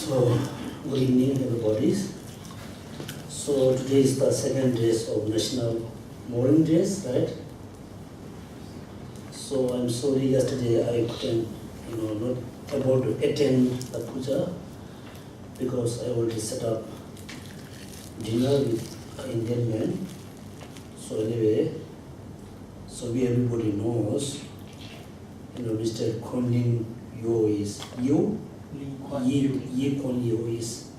So, good evening everybody. So today is the second day of National Mourning Days, right? So I'm sorry yesterday I couldn't, not able to attend the puja because I already set up dinner with an Indian man. So anyway, so everybody knows, Mr. Kuan Yin is you. Ye Kuan Yew is,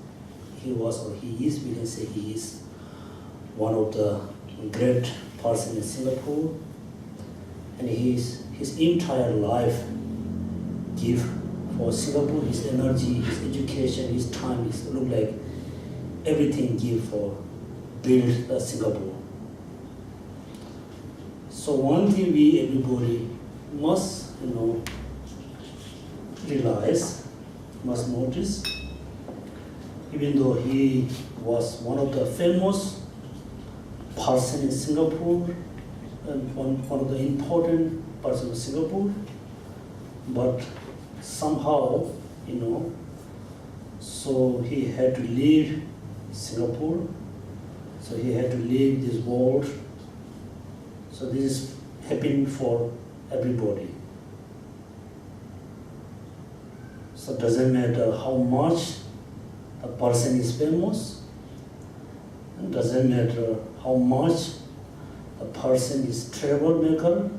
he was or he is, we can say he is one of the great person in Singapore, and his entire life give for Singapore, his energy, his education, his time, his look like everything give for build Singapore. So one thing we everybody must realize, must notice, even though he was one of the famous person in Singapore and one of the important person of Singapore, but somehow, so he had to leave Singapore, so he had to leave this world. So this is happening for everybody. So it doesn't matter how much a person is famous, it doesn't matter how much a person is troublemaker,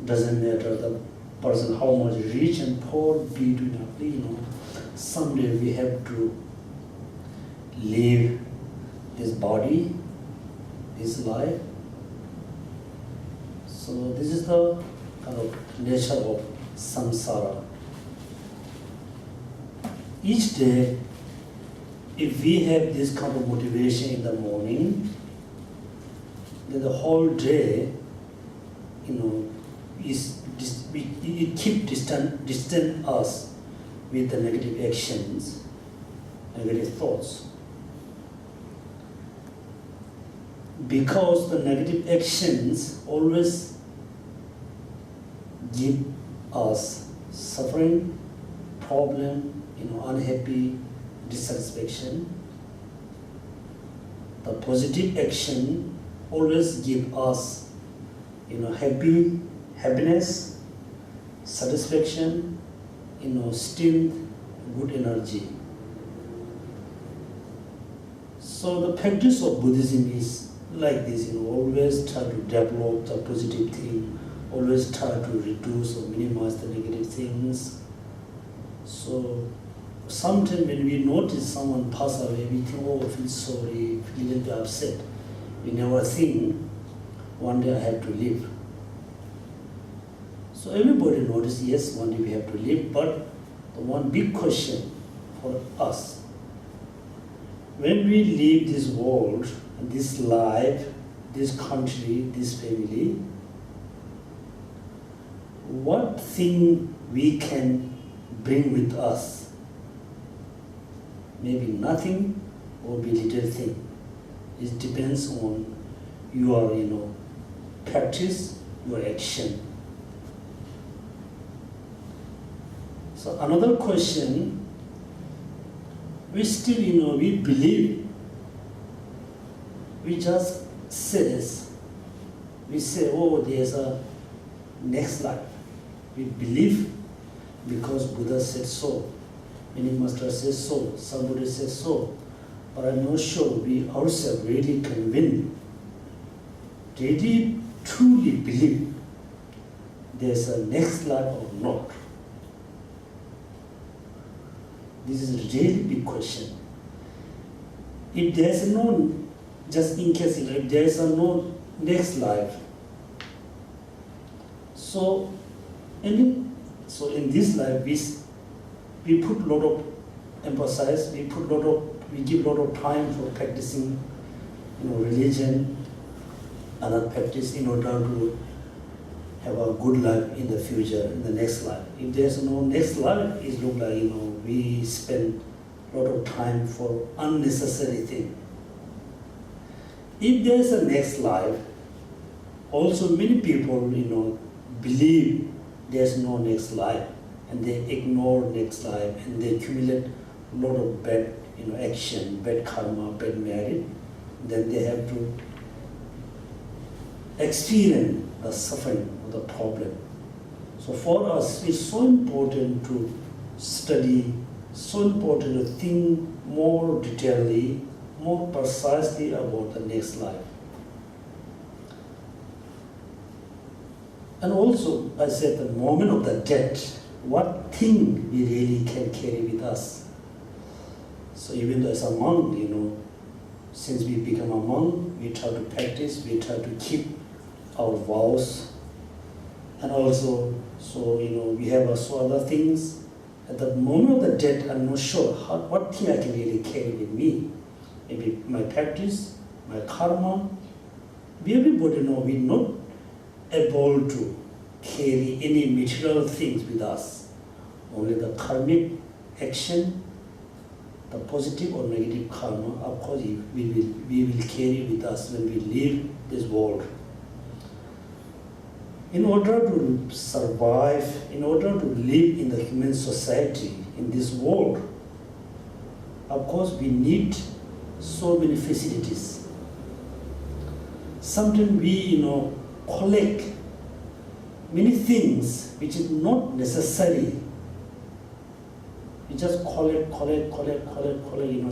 it doesn't matter the person how much rich and poor be to someday we have to leave this body, this life. So this is the kind of nature of samsara. Each day, if we have this kind of motivation in the morning, then the whole day, it keeps distant us with the negative actions, negative thoughts. Because the negative actions always give us suffering, problem, unhappy, dissatisfaction. The positive action always give us, happiness, satisfaction, strength, good energy. So the practice of Buddhism is like this, always try to develop the positive thing, always try to reduce or minimize the negative things. So sometimes when we notice someone pass away, we think, oh, I feel sorry, feel a little bit upset. We never think, one day I have to leave. So everybody notices, yes, one day we have to leave, but the one big question for us, when we leave this world, this life, this country, this family, what thing we can bring with us? Maybe nothing or be little thing. It depends on your practice, your action. So another question, we still we believe, we just we say, oh, there's a next life. We believe because Buddha said so. Many masters say so, somebody says so, but I'm not sure we ourselves really convinced, really truly believe there's a next life or not. This is a really big question. If there's no, just in case, if there's no next life, so in this life we put a lot of emphasis, we give a lot of time for practicing, religion, and practice in order to have a good life in the future, in the next life. If there's no next life, it looks like we spend a lot of time for unnecessary thing. If there's a next life, also many people believe there's no next life. and they ignore next life, and they accumulate a lot of bad action, bad karma, bad merit, then they have to experience the suffering or the problem. So for us, it's so important to study, so important to think more detailedly, more precisely about the next life. And also, I said, the moment of the death, what thing we really can carry with us. So even though as a monk, since we become a monk, we try to practice, we try to keep our vows, and also, so we have also other things. At the moment of the death, I'm not sure what thing I can really carry with me. Maybe my practice, my karma. Everybody know we're not able to carry any material things with us. Only the karmic action, the positive or negative karma, of course, we will carry with us when we leave this world. In order to survive, in order to live in the human society, in this world, of course, we need so many facilities. Sometimes we, collect many things which is not necessary. We just collect.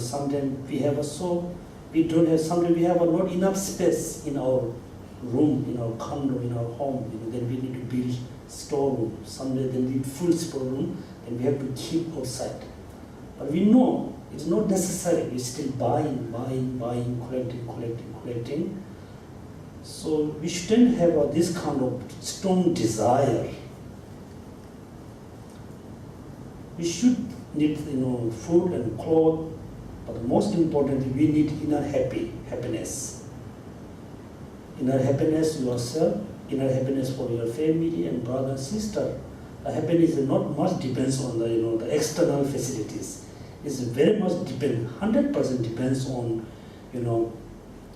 Sometimes we have sometimes we have not enough space in our room, in our condo, in our home. Then we need to build storeroom. Someday they need full storeroom, and we have to keep outside. But we know it's not necessary. We're still buying, collecting. So we shouldn't have this kind of strong desire. We should need food and clothes, but most importantly, we need inner happiness. Inner happiness yourself, inner happiness for your family and brother and sister. The happiness is not much depends on the external facilities. It's very much 100% depends on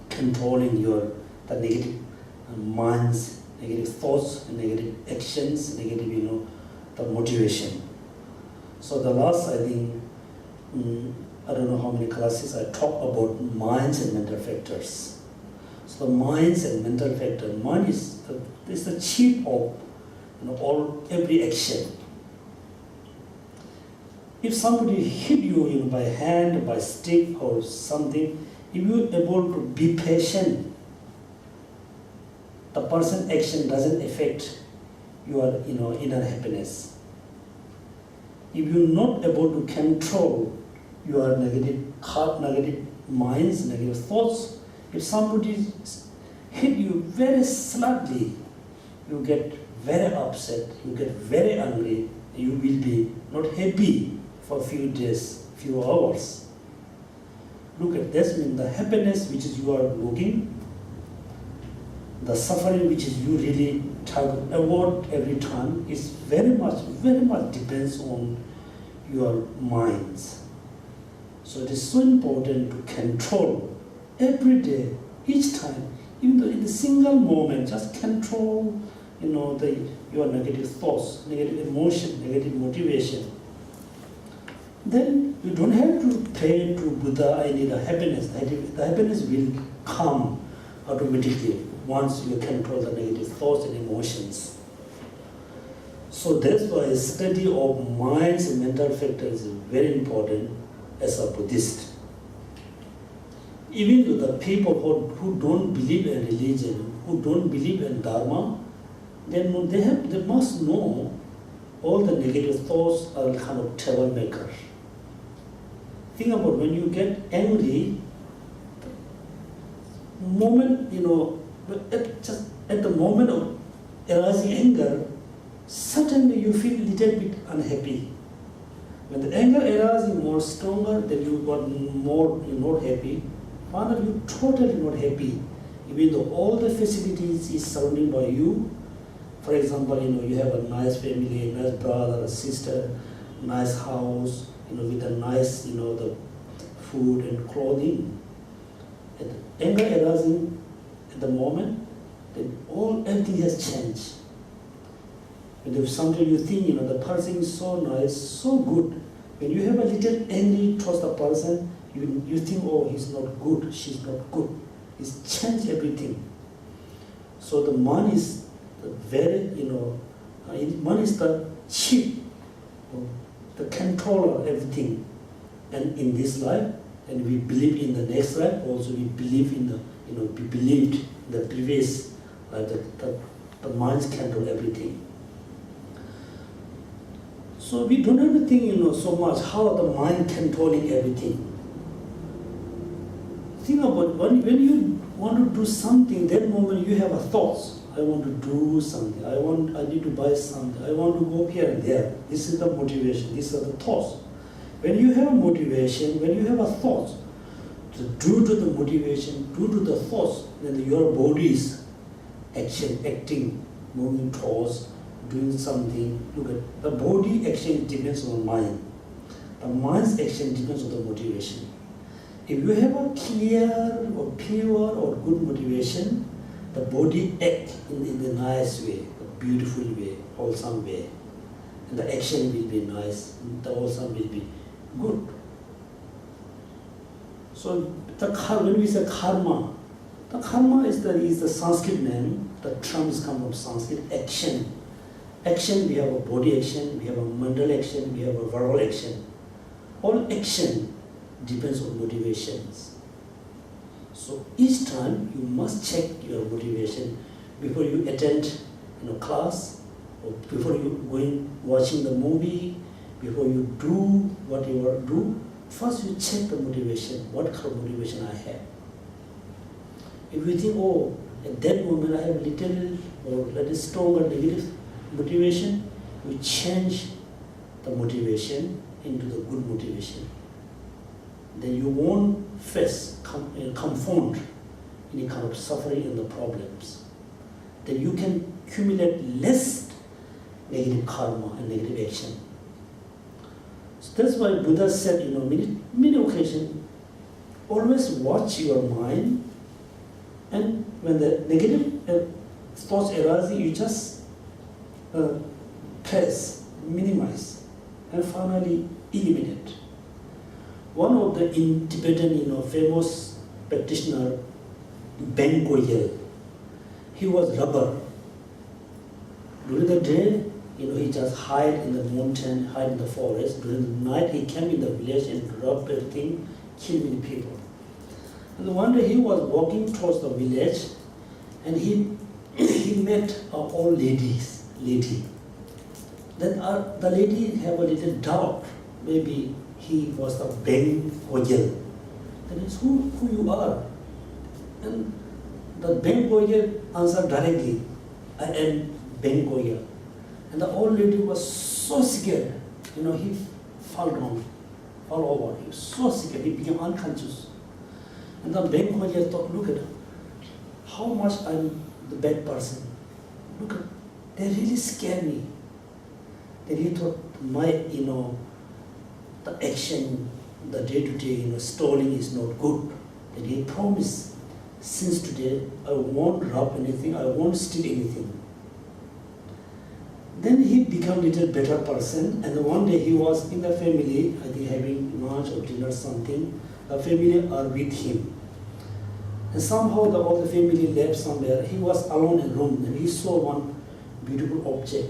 controlling the negative minds, negative thoughts, negative actions, negative the motivation. So the last, I think, I don't know how many classes I talk about minds and mental factors. So the minds and mental factor, mind is the chief of every action. If somebody hit you by hand, by stick or something, if you're able to be patient, the person's action doesn't affect your inner happiness. If you're not able to control your negative minds, negative thoughts, if somebody hit you very slightly, you get very upset, you get very angry, you will be not happy for a few days, few hours. Look at this, means the happiness which is you are looking, the suffering which is you really try to avoid every time is very much depends on your minds. So it is so important to control every day, each time, even though in a single moment, just control your negative thoughts, negative emotion, negative motivation. Then you don't have to pray to Buddha, I need a happiness. The happiness will come automatically once you control the negative thoughts and emotions. So that's why study of minds and mental factors is very important as a Buddhist. Even though the people who don't believe in religion, who don't believe in Dharma, they must know all the negative thoughts are kind of troublemaker. Think about when you get angry, at the moment of arising anger, suddenly you feel a little bit unhappy. When the anger arises more stronger, then you got more, you're not happy. Finally, you're totally not happy. Even though all the facilities is surrounding by you. For example, you have a nice family, a nice brother, a sister, nice house, with a nice, the food and clothing. And anger arising at the moment, then everything has changed. And if sometimes you think, the person is so nice, so good. When you have a little angry towards the person, you think, oh, he's not good, she's not good. It's changed everything. So the mind is the very, mind is the chief, the controller of everything. And in this life, and we believe in the next life, also we believe in the, we believed in the previous life, the minds control everything. So we don't have to think, so much how the mind controlling everything. Think about when you want to do something, that moment you have a thoughts. I want to do something. I need to buy something. I want to go here and there. This is the motivation. These are the thoughts. When you have a motivation, when you have a thought, due to the motivation, due to the thoughts, then your body is acting, moving towards, doing something. Look at the body action depends on mind. The mind's action depends on the motivation. If you have a clear or pure or good motivation, the body act in the nice way, a beautiful way, wholesome way. And the action will be nice, the wholesome will be good. So when we say karma, the karma is the Sanskrit name. The term is come from Sanskrit, action. Action, we have a body action, we have a mental action, we have a verbal action. All action depends on motivations. So each time you must check your motivation before you attend class, or before you going watching the movie, before you do what you want to do. First you check the motivation, what kind of motivation I have. If you think, oh, at that moment I have a little or little stronger negative motivation, you change the motivation into the good motivation. Then you won't confound any kind of suffering and the problems. Then you can accumulate less negative karma and negative action. So that's why Buddha said, many occasions, always watch your mind, and when the negative thoughts arise, you just press, minimize, and finally eliminate. One of the in Tibetan, famous practitioner, Ben Goyel, he was rubber. During the day, he just hide in the mountain, hide in the forest. During the night, he came in the village and robbed everything, killed many people. And one day he was walking towards the village, and he met an old lady. Then the lady have a little doubt. Maybe he was the Ben Goyel. Then he said, who you are? And the Ben Goyel answered directly, I am Ben Goyel. And the old lady was so scared. He fell down, fell over. He was so scared, he became unconscious. And the Ben Goyel thought, look at how much I'm the bad person. Look at, they really scare me. Then he thought, my, the action, the day-to-day, stealing is not good. Then he promised, since today, I won't rob anything, I won't steal anything. Then he became a little better person, and one day he was in the family, I think having lunch or dinner something. The family are with him. And somehow all the family left somewhere. He was alone in a room, and he saw one beautiful object.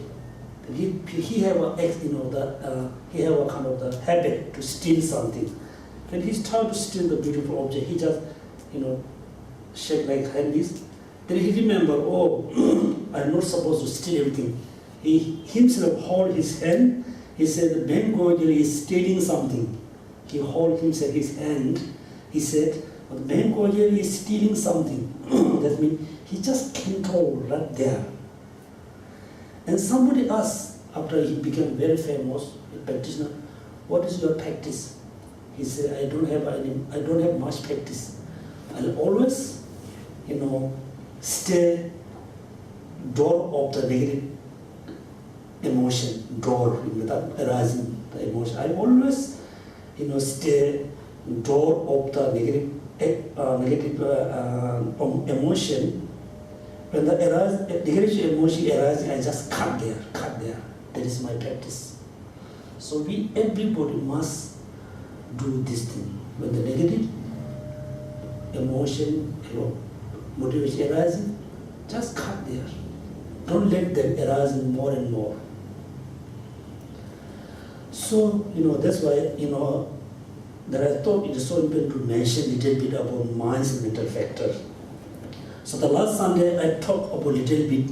And he have he have a kind of the habit to steal something. When he's trying to steal the beautiful object, he just shake like this. Then he remember, oh, I'm not supposed to steal everything. He himself hold his hand. He said, Ben Goyel is stealing something. He hold himself his hand. He said, Ben Goyel is stealing something. That means he just control right there. And somebody asked, after he became very famous, a practitioner, what is your practice? He said, I don't have much practice. I'll always, stay door of the negative emotion, door without arising the emotion. I always, stay door of the negative emotion When the negative emotion arises, I just cut there. That is my practice. So everybody must do this thing. When the negative emotion, motivation arises, just cut there. Don't let them arise more and more. So, that's why, that I thought it is so important to mention a little bit about mind's and mental factor. So the last Sunday I talked about a little bit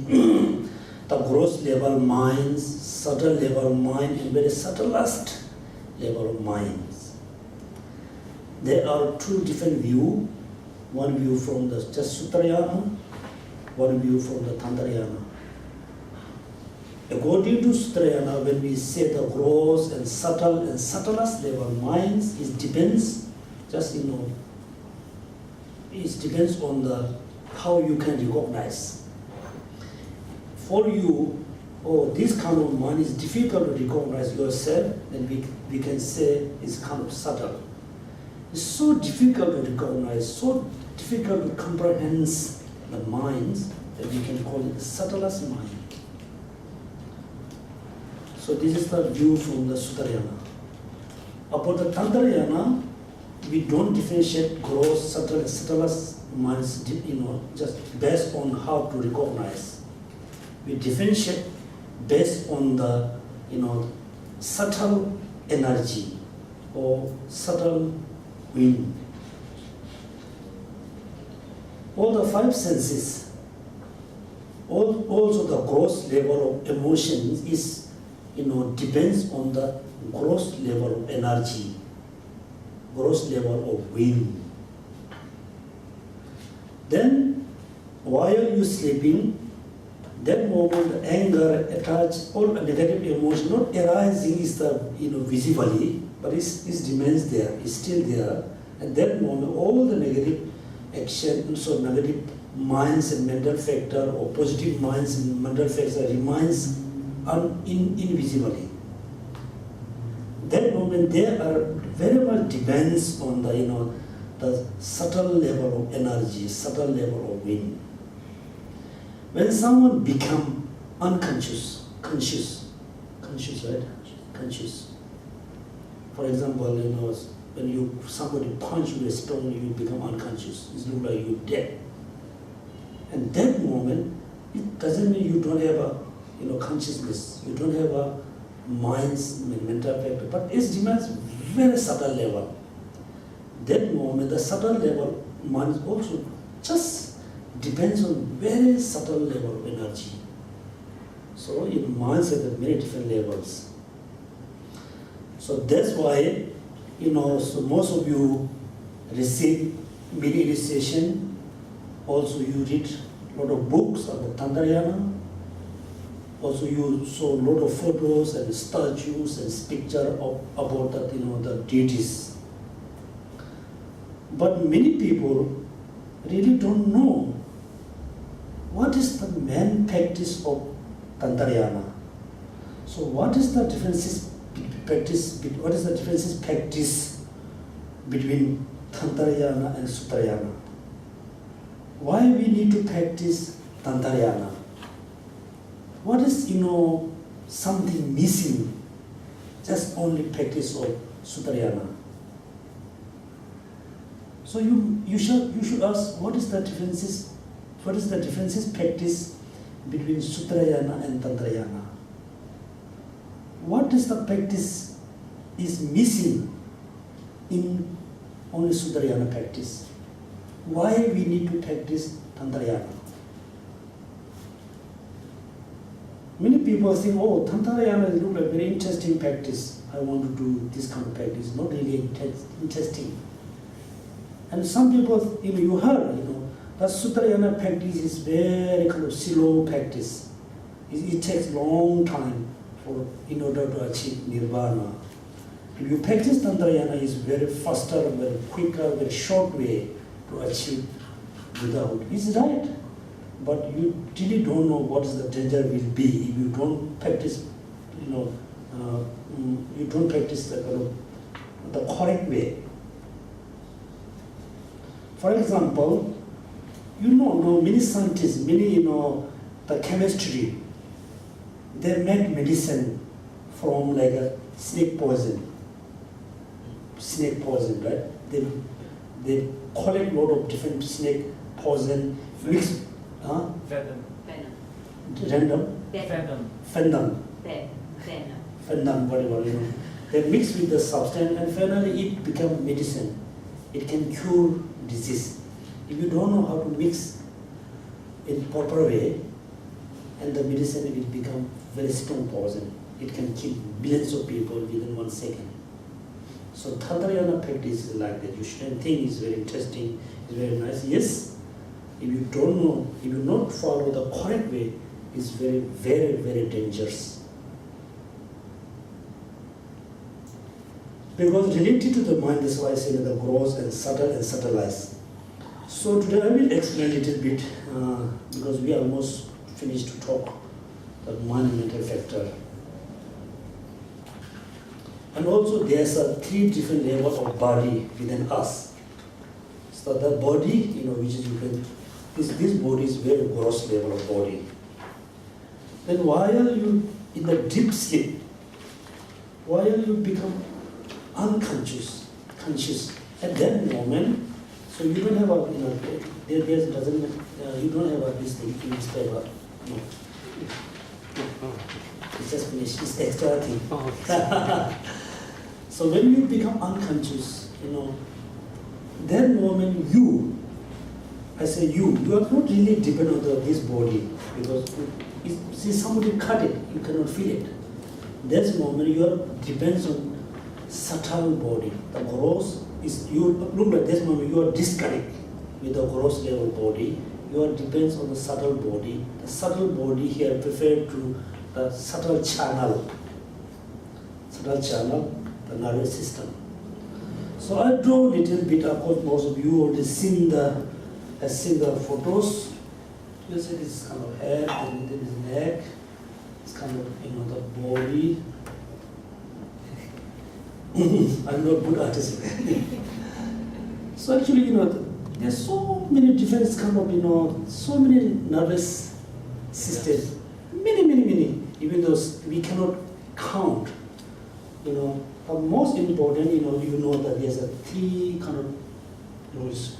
the gross level minds, subtle level mind, and very subtlest level of minds. There are two different views. One view from the just Sutrayana, one view from the Tantrayana. According to Sutrayana, when we say the gross and subtlest level minds, it depends, it depends on how you can recognize. For you, this kind of mind is difficult to recognize yourself, then we can say it's kind of subtle. It's so difficult to recognize, so difficult to comprehend the minds that we can call it the subtlest mind. So this is the view from the Sutrayana. About the Tantrayana, we don't differentiate gross, subtlest minds, just based on how to recognize. We differentiate based on the, subtle energy or subtle wind. All the five senses, also the gross level of emotions is, depends on the gross level of energy, gross level of wind. Then, while you're sleeping, that moment, anger, attach, all negative emotion, not arising is the, visibly, but it remains there, it's still there. At that moment, all the negative action, so negative minds and mental factor, or positive minds and mental factor remains invisibly. That moment, there are very much depends on the, the subtle level of energy, subtle level of wind. When someone become conscious, right? Conscious. For example, when somebody punch you strongly, you become unconscious. It looks like you're dead. And that moment, it doesn't mean you don't have a consciousness. You don't have a mind's mental factor, but it demands very subtle level. That moment, the subtle level mind also just depends on very subtle level of energy. So minds have many different levels. So that's why, so most of you receive mini initiation. Also you read a lot of books about Tantrayana. Also you saw a lot of photos and statues and pictures about that, the deities. But many people really don't know what is the main practice of Tantrayana. So what is the differences practice between Tantrayana and Sutrayana? Why we need to practice Tantrayana? What is, something missing, just only practice of Sutrayana? So you should ask, what is the differences practice between Sutrayana and Tantrayana? What is the practice is missing in only Sutrayana practice? Why we need to practice Tantrayana? Many people think, Tantrayana is a very interesting practice. I want to do this kind of practice. Not really interesting. And some people, you heard, that Sutrayana practice is very kind of slow practice. It takes long time in order to achieve nirvana. If you practice Tantrayana, it's very faster, very quicker, very short way to achieve without. It's right, but you really don't know what is the danger will be if you don't practice. You don't practice the correct way. For example, no, many scientists, many, the chemistry, they make medicine from like a snake poison, right? They collect a lot of different snake poison, mix, Venom. random, Venom. venom, whatever, They mix with the substance and finally it becomes medicine. It can cure disease. If you don't know how to mix in proper way, and the medicine will become very strong poison. It can kill millions of people within 1 second. So Tantrayana practice is like that. You shouldn't think it's very interesting, it's very nice. Yes, if you don't know, if you not follow the correct way, it's very, very, very dangerous. Because related to the mind, that's why I say that the gross and subtleized. So today I will explain a little bit, because we almost finished to talk the mind and mental factor. And also there's 3 different levels of body within us. So the body, which is this body is very gross level of body. Then while you in the deep sleep, while you become conscious, at that moment, so you don't have a, you don't have this thing, this paper, no. It's just finished, it's extra thing. So when you become unconscious, that moment I say you are not really dependent on this body, because if somebody cut it, you cannot feel it. That moment depends on subtle body. The gross is, you look like this moment you are disconnected with the gross level body. You depends on the subtle body. The subtle body here referred to the subtle channel, the nervous system. So I draw a little bit. Of course, most of you already seen the photos. You see this kind of head, and there is neck. It's kind of the body. I'm not good artist. So actually, there's so many different kind of, so many nervous systems, many, even though we cannot count, But most important, that there's 3 kind of noise.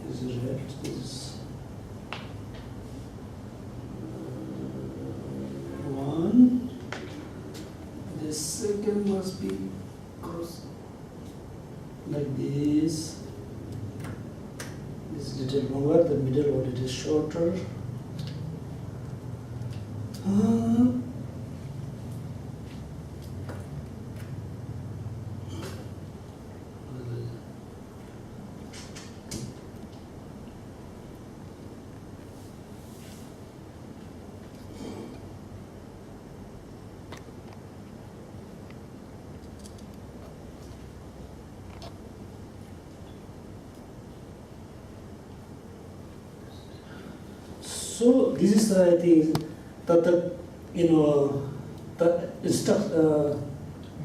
This is red, this is 1. The second must be cross like this. This is little longer, the middle one it is shorter. So this is I think that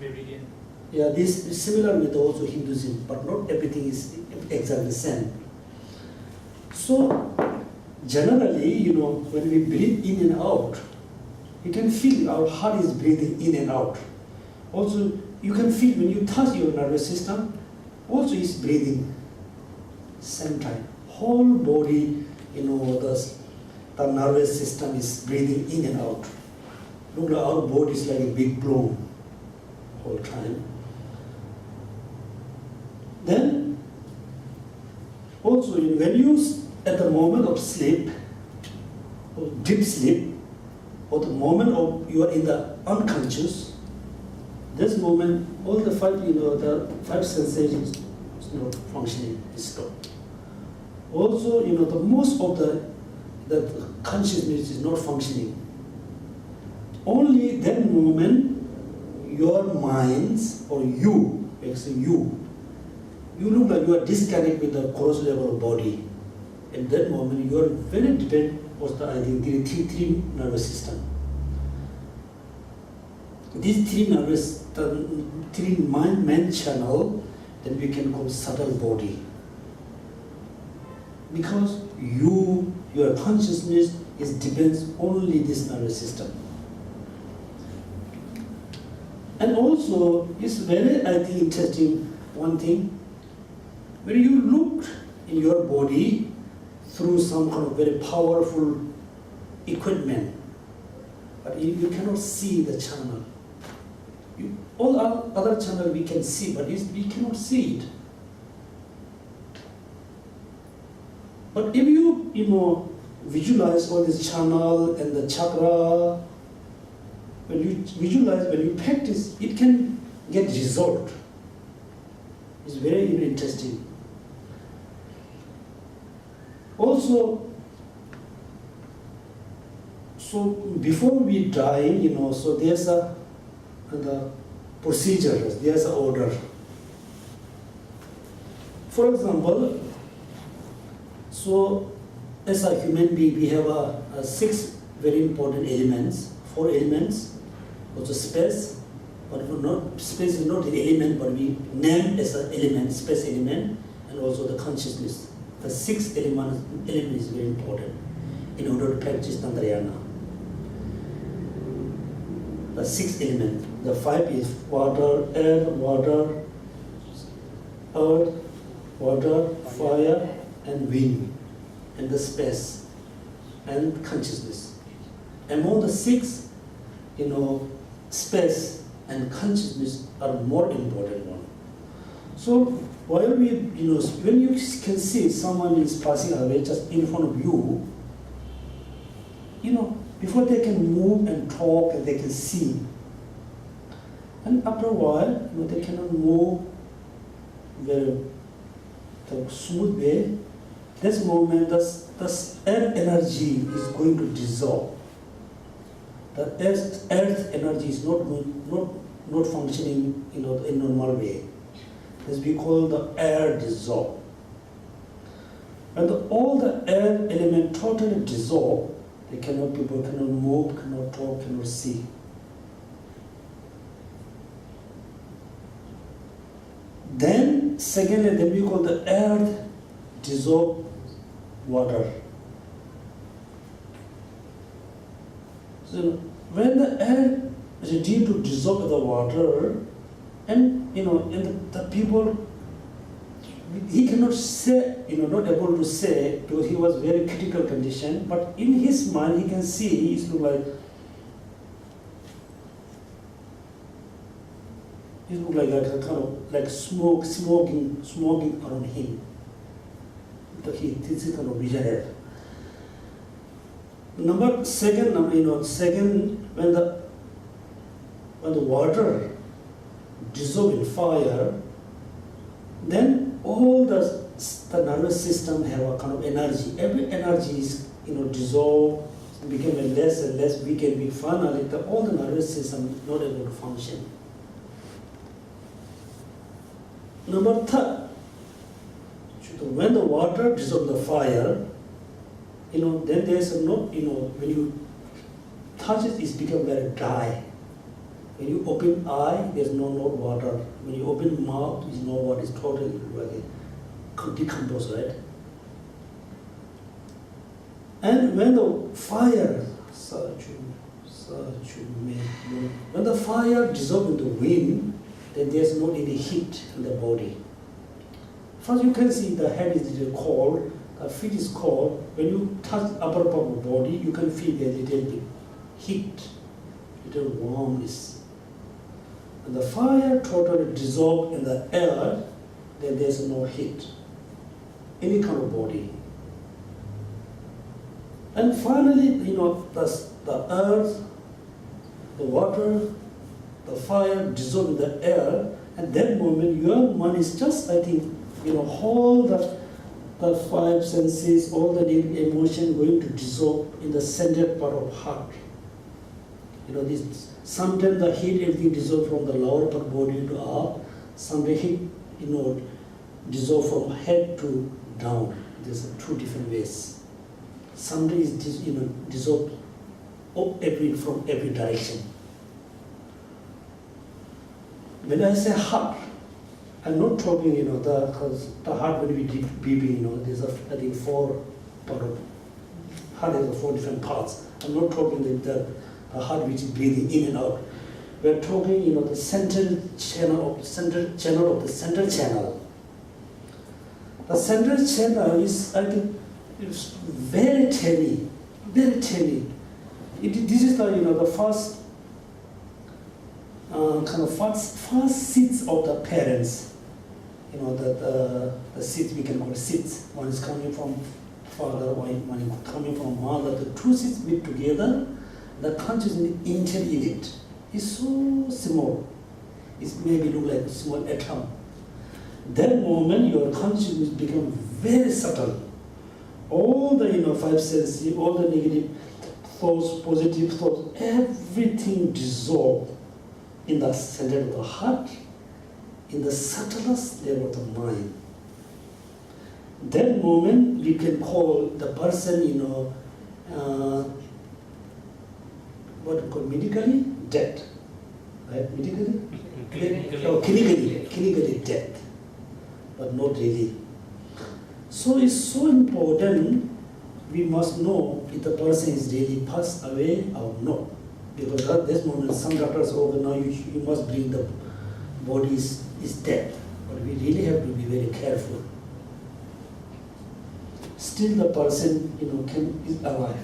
Meridian. Yeah, this is similar with also Hinduism, but not everything is exactly the same. So generally, when we breathe in and out, you can feel our heart is breathing in and out. Also, you can feel when you touch your nervous system, also is breathing same time. Whole body, the nervous system is breathing in and out. Look like our body is like a big balloon whole time. Then, also when you, at the moment of sleep, or deep sleep, or the moment of you are in the unconscious, this moment, all the 5 sensations is not functioning, is stopped. Also, the most of the consciousness is not functioning. Only that moment, your minds or you look like you are disconnected with the gross level of body. At that moment, you are very dependent on the three nervous system. These 3 mind channel, then we can call subtle body. Because your consciousness depends only this nervous system. And also, it's very, I think, interesting, one thing, when you look in your body through some kind of very powerful equipment, but you cannot see the channel. All our other channel we can see, but we cannot see it. But if you visualize all this channel and the chakra, when you visualize, when you practice, it can get resolved. It's very interesting. Also, so before we die, so there's the procedure, there's an order. For example, so as a human being, we have 6 very important elements, 4 elements. Also space, but space is not the element, but we name as an element, space element, and also the consciousness. The 6th element is very important in order to practice Tantrayana. The 6th element, the 5 is water, air, water, earth, water, fire, and wind, and the space, and consciousness. Among the 6, space and consciousness are more important one. So while when you can see someone is passing away just in front of you, before they can move and talk and they can see, and after a while, they cannot move the smooth way. This moment, the air energy is going to dissolve. The earth energy is not functioning in a normal way. This we call the air dissolve. When all the air element totally dissolve, people cannot move, cannot talk, cannot see. Then secondly, we call the earth dissolve water. So when the air is ready to dissolve the water, and the people, he cannot say, not able to say, because he was very critical condition, but in his mind he can see, it look like a kind of like smoking around him. This is kind of vision. Second, when the water dissolve in fire, then all the nervous system have a kind of energy. Every energy is dissolved, become less and less weak and weak. Finally, all the nervous system not able to function. Third, when the water dissolve the fire, then there's when you touch it, it's become very dry. When you open eye, there's no water. When you open mouth, there's no water. It's totally decomposed, right? And when the fire, when the fire dissolves in the wind, then there's not any heat in the body. First, you can see the head is a little cold, the feet is cold. When you touch upper part of the body, you can feel a little bit heat, little warmness. When the fire totally dissolved in the air, then there's no heat, any kind of body. And finally, the earth, the water, the fire dissolve in the air, and that moment your mind is just, I think, all the 5 senses, all the emotion going to dissolve in the center part of heart. Sometimes the heat, everything dissolve from the lower part of body to up. Sometimes heat, dissolve from head to down. There's 2 different ways. Sometimes it's dissolve from every direction. When I say heart, I'm not talking, because the heart when we deep beeping, there's I think 4 part of heart has 4 different parts. I'm not talking the heart which is breathing in and out. We're talking, the central channel of the central channel. The central channel is, I think, it's very tiny, very tiny. This is the first kind of first seeds of the parents. The seeds we can call seeds. One is coming from father, one is coming from mother. The 2 seeds meet together. The consciousness intent in it is so small. It maybe look like a small atom. That moment your consciousness becomes very subtle. All the 5 senses, all the negative thoughts, positive thoughts, everything dissolves in the center of the heart, in the subtlest level of the mind. That moment we can call the person, what we call medically dead, right? Medically, clinically dead, but not really. So it's so important. We must know if the person is really passed away or not. Because at this moment, some doctors say, oh, now you must bring the body is dead. But we really have to be very careful. Still the person, is alive.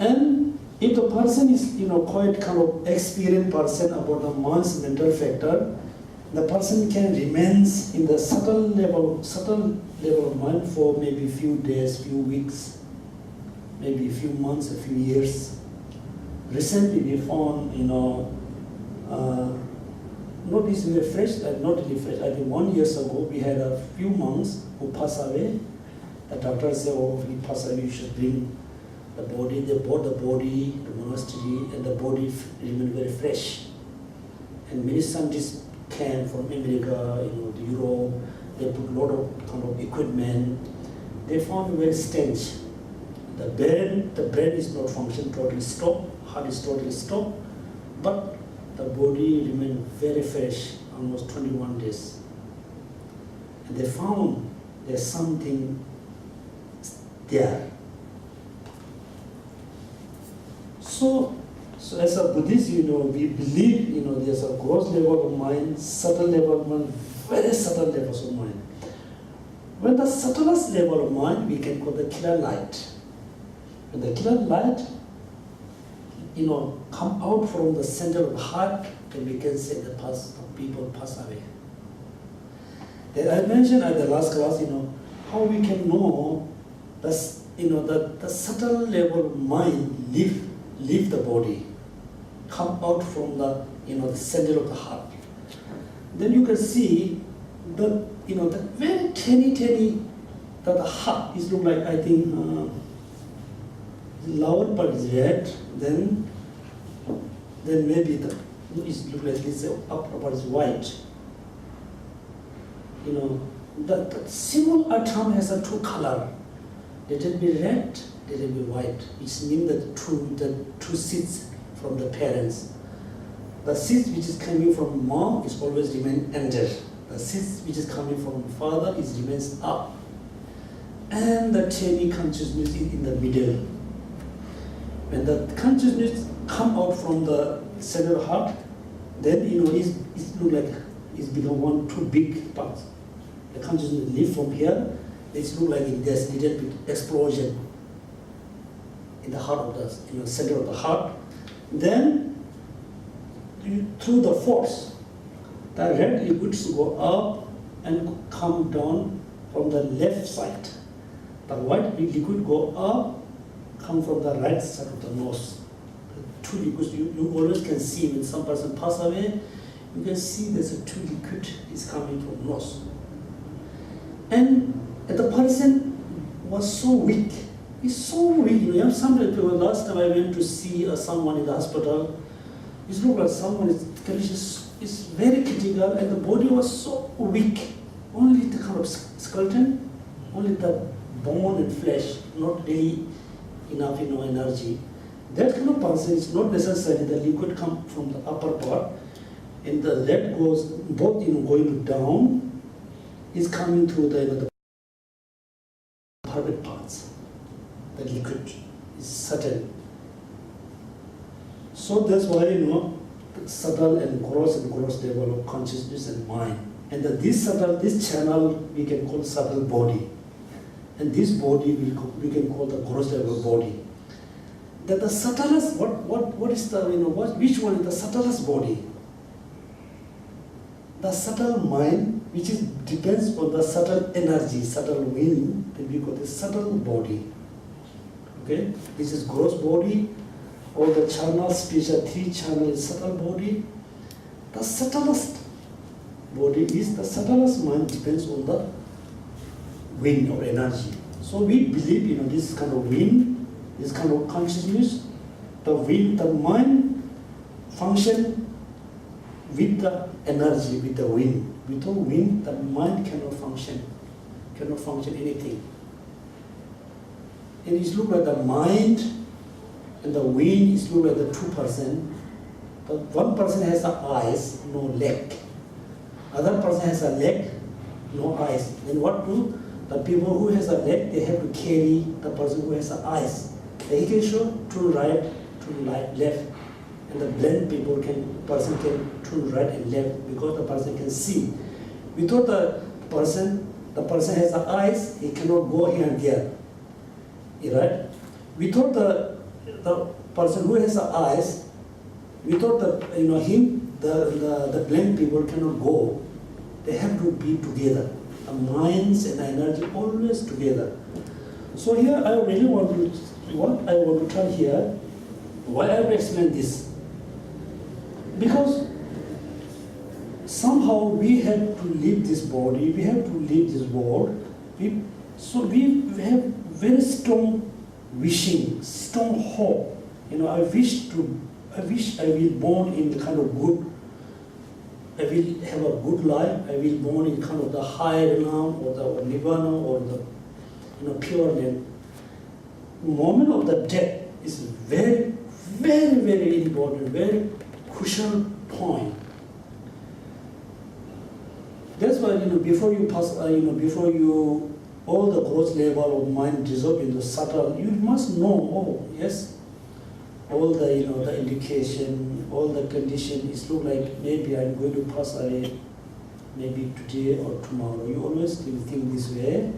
And if the person is, quite kind of experienced person about the mind's mental factor, the person can remain in the subtle level of mind for maybe a few days, few weeks, maybe a few months, a few years. Recently we found, not this very fresh, not really fresh. I think 1 year ago we had a few monks who passed away. The doctor said, oh, he passed away, you should bring the body. They brought the body to the monastery, and the body remained very fresh. And many scientists came from America, to Europe. They put a lot of kind of equipment. They found very strange. The brain is not functioning, totally stopped. Heart is totally stopped, but the body remained very fresh, almost 21 days. And they found there's something there. So as a Buddhist, we believe, there's a gross level of mind, subtle level of mind, very subtle levels of mind. When the subtlest level of mind, we can call the killer light. When the killer light, come out from the center of the heart, then we can say the people pass away. Then I mentioned at the last class, how we can know that the subtle level of mind leave the body, come out from the the center of the heart. Then you can see the the very tiny that the heart is look like, I think lower part is red, then maybe it look like this upper part is white. The single atom has a 2 color. Let it be red, let it be white, which means the two seeds from the parents. The seeds which is coming from mom is always remain under. The seeds which is coming from father remains up. And the tiny consciousness is in the middle. When the consciousness come out from the center heart, then it look like it's become 2 big parts. The consciousness leave from here. It look like there's a little bit explosion in the heart of the center of the heart. Then through the force, the red liquids go up and come down from the left side. The white liquid go up, come from the right side of the nose. The 2 liquids you always can see when some person pass away. You can see there's a 2 liquid is coming from nose. And the person was so weak. He's so weak. Some people, last time I went to see someone in the hospital, it looked like someone is very critical, and the body was so weak. Only the kind of skeleton, only the bone and flesh, not really enough energy. That kind of person is not necessarily the liquid come from the upper part. and the leg goes both going down, is coming through the private parts. The liquid is subtle. So that's why subtle and gross level of consciousness and mind. And this channel we can call subtle body, and this body we can call the gross level body. That the subtlest, what is the which one is the subtlest body? The subtle mind, which depends on the subtle energy, subtle wind, then we call the subtle body. Okay, this is gross body. All the channels, special 3 channels, subtle body. The subtlest body is the subtlest mind, depends on the wind or energy. So we believe this kind of wind, this kind of consciousness, the wind, the mind function with the energy, with the wind. Without wind, the mind cannot function anything. And it's look like the mind and the wind is look like the 2 person. The one person has the eyes, no leg. Other person has a leg, no eyes. Then what do the people who has a leg? They have to carry the person who has the eyes. He can show to right, left, and the blind person can turn right and left because the person can see. Without the person has the eyes, he cannot go here and there. Right? Without the person who has the eyes, without the blind people cannot go. They have to be together. The minds and the energy always together. So here I really want to tell here, why I will explain this. Because somehow we have to leave this body, we have to leave this world. So we have very strong wishing, strong hope. I wish I will born in the kind of good. I will have a good life. I will born in kind of the high realm or the nirvana or the pure land. Moment of the death is very, very, very important, very crucial point. That's why before you pass, before you all the gross level of mind dissolve into subtle, you must know. Oh yes. All the the indication, all the condition is look like maybe I'm going to pass away, maybe today or tomorrow. You always will think this way,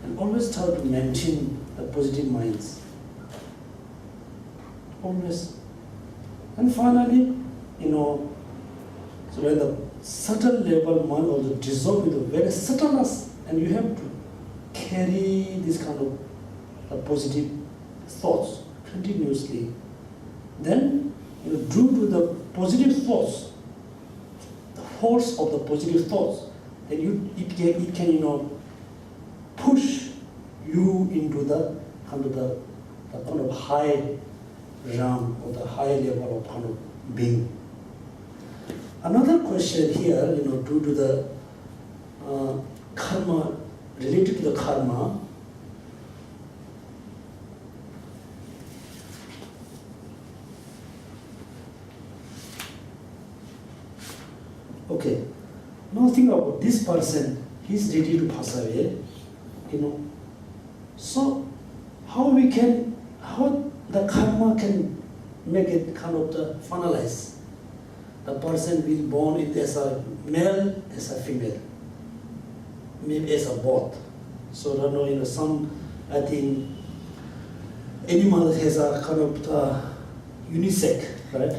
and always try to maintain the positive minds. Always, and finally, so when the subtle level mind also dissolve into very subtleness, and you have to carry this kind of positive thoughts continuously. Then, due to the positive thoughts, the force of the positive thoughts, then it can push you into the kind of high realm or the high level of kind of being. Another question here, due to the karma, related to the karma. Okay, now think about this person, he's ready to pass away, So how the karma can make it kind of the finalize? The person will born as a male, as a female, maybe as a both. So some, I think, animal has a kind of unisex, right?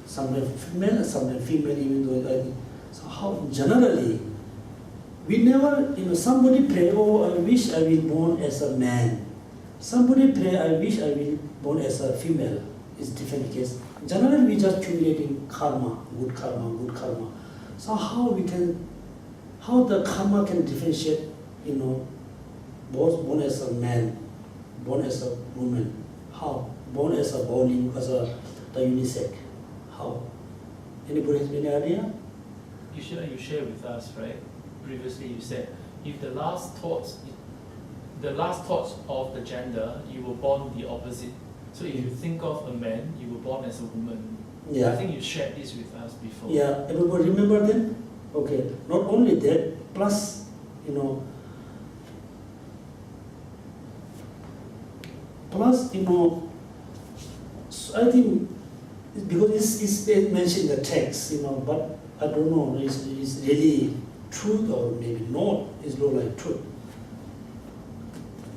Sometimes female, sometimes female, even though I think. So how generally, we never, somebody pray, oh, I wish I will born as a man. Somebody pray, I wish I will born as a female. It's different case. Generally, we just accumulating karma, good karma, good karma. So how the karma can differentiate, both born as a man, born as a woman. How? Born as a bowling, as the unisex. How? Anybody has any idea? You share with us, right? Previously you said, if the last thoughts of the gender, you were born the opposite. So if you think of a man, you were born as a woman. Yeah. I think you shared this with us before. Yeah, everybody remember them? Okay, not only that, plus, you know, I think, because it's mentioned in the text, you know, but I don't know, it's really truth or maybe not, it's not like truth.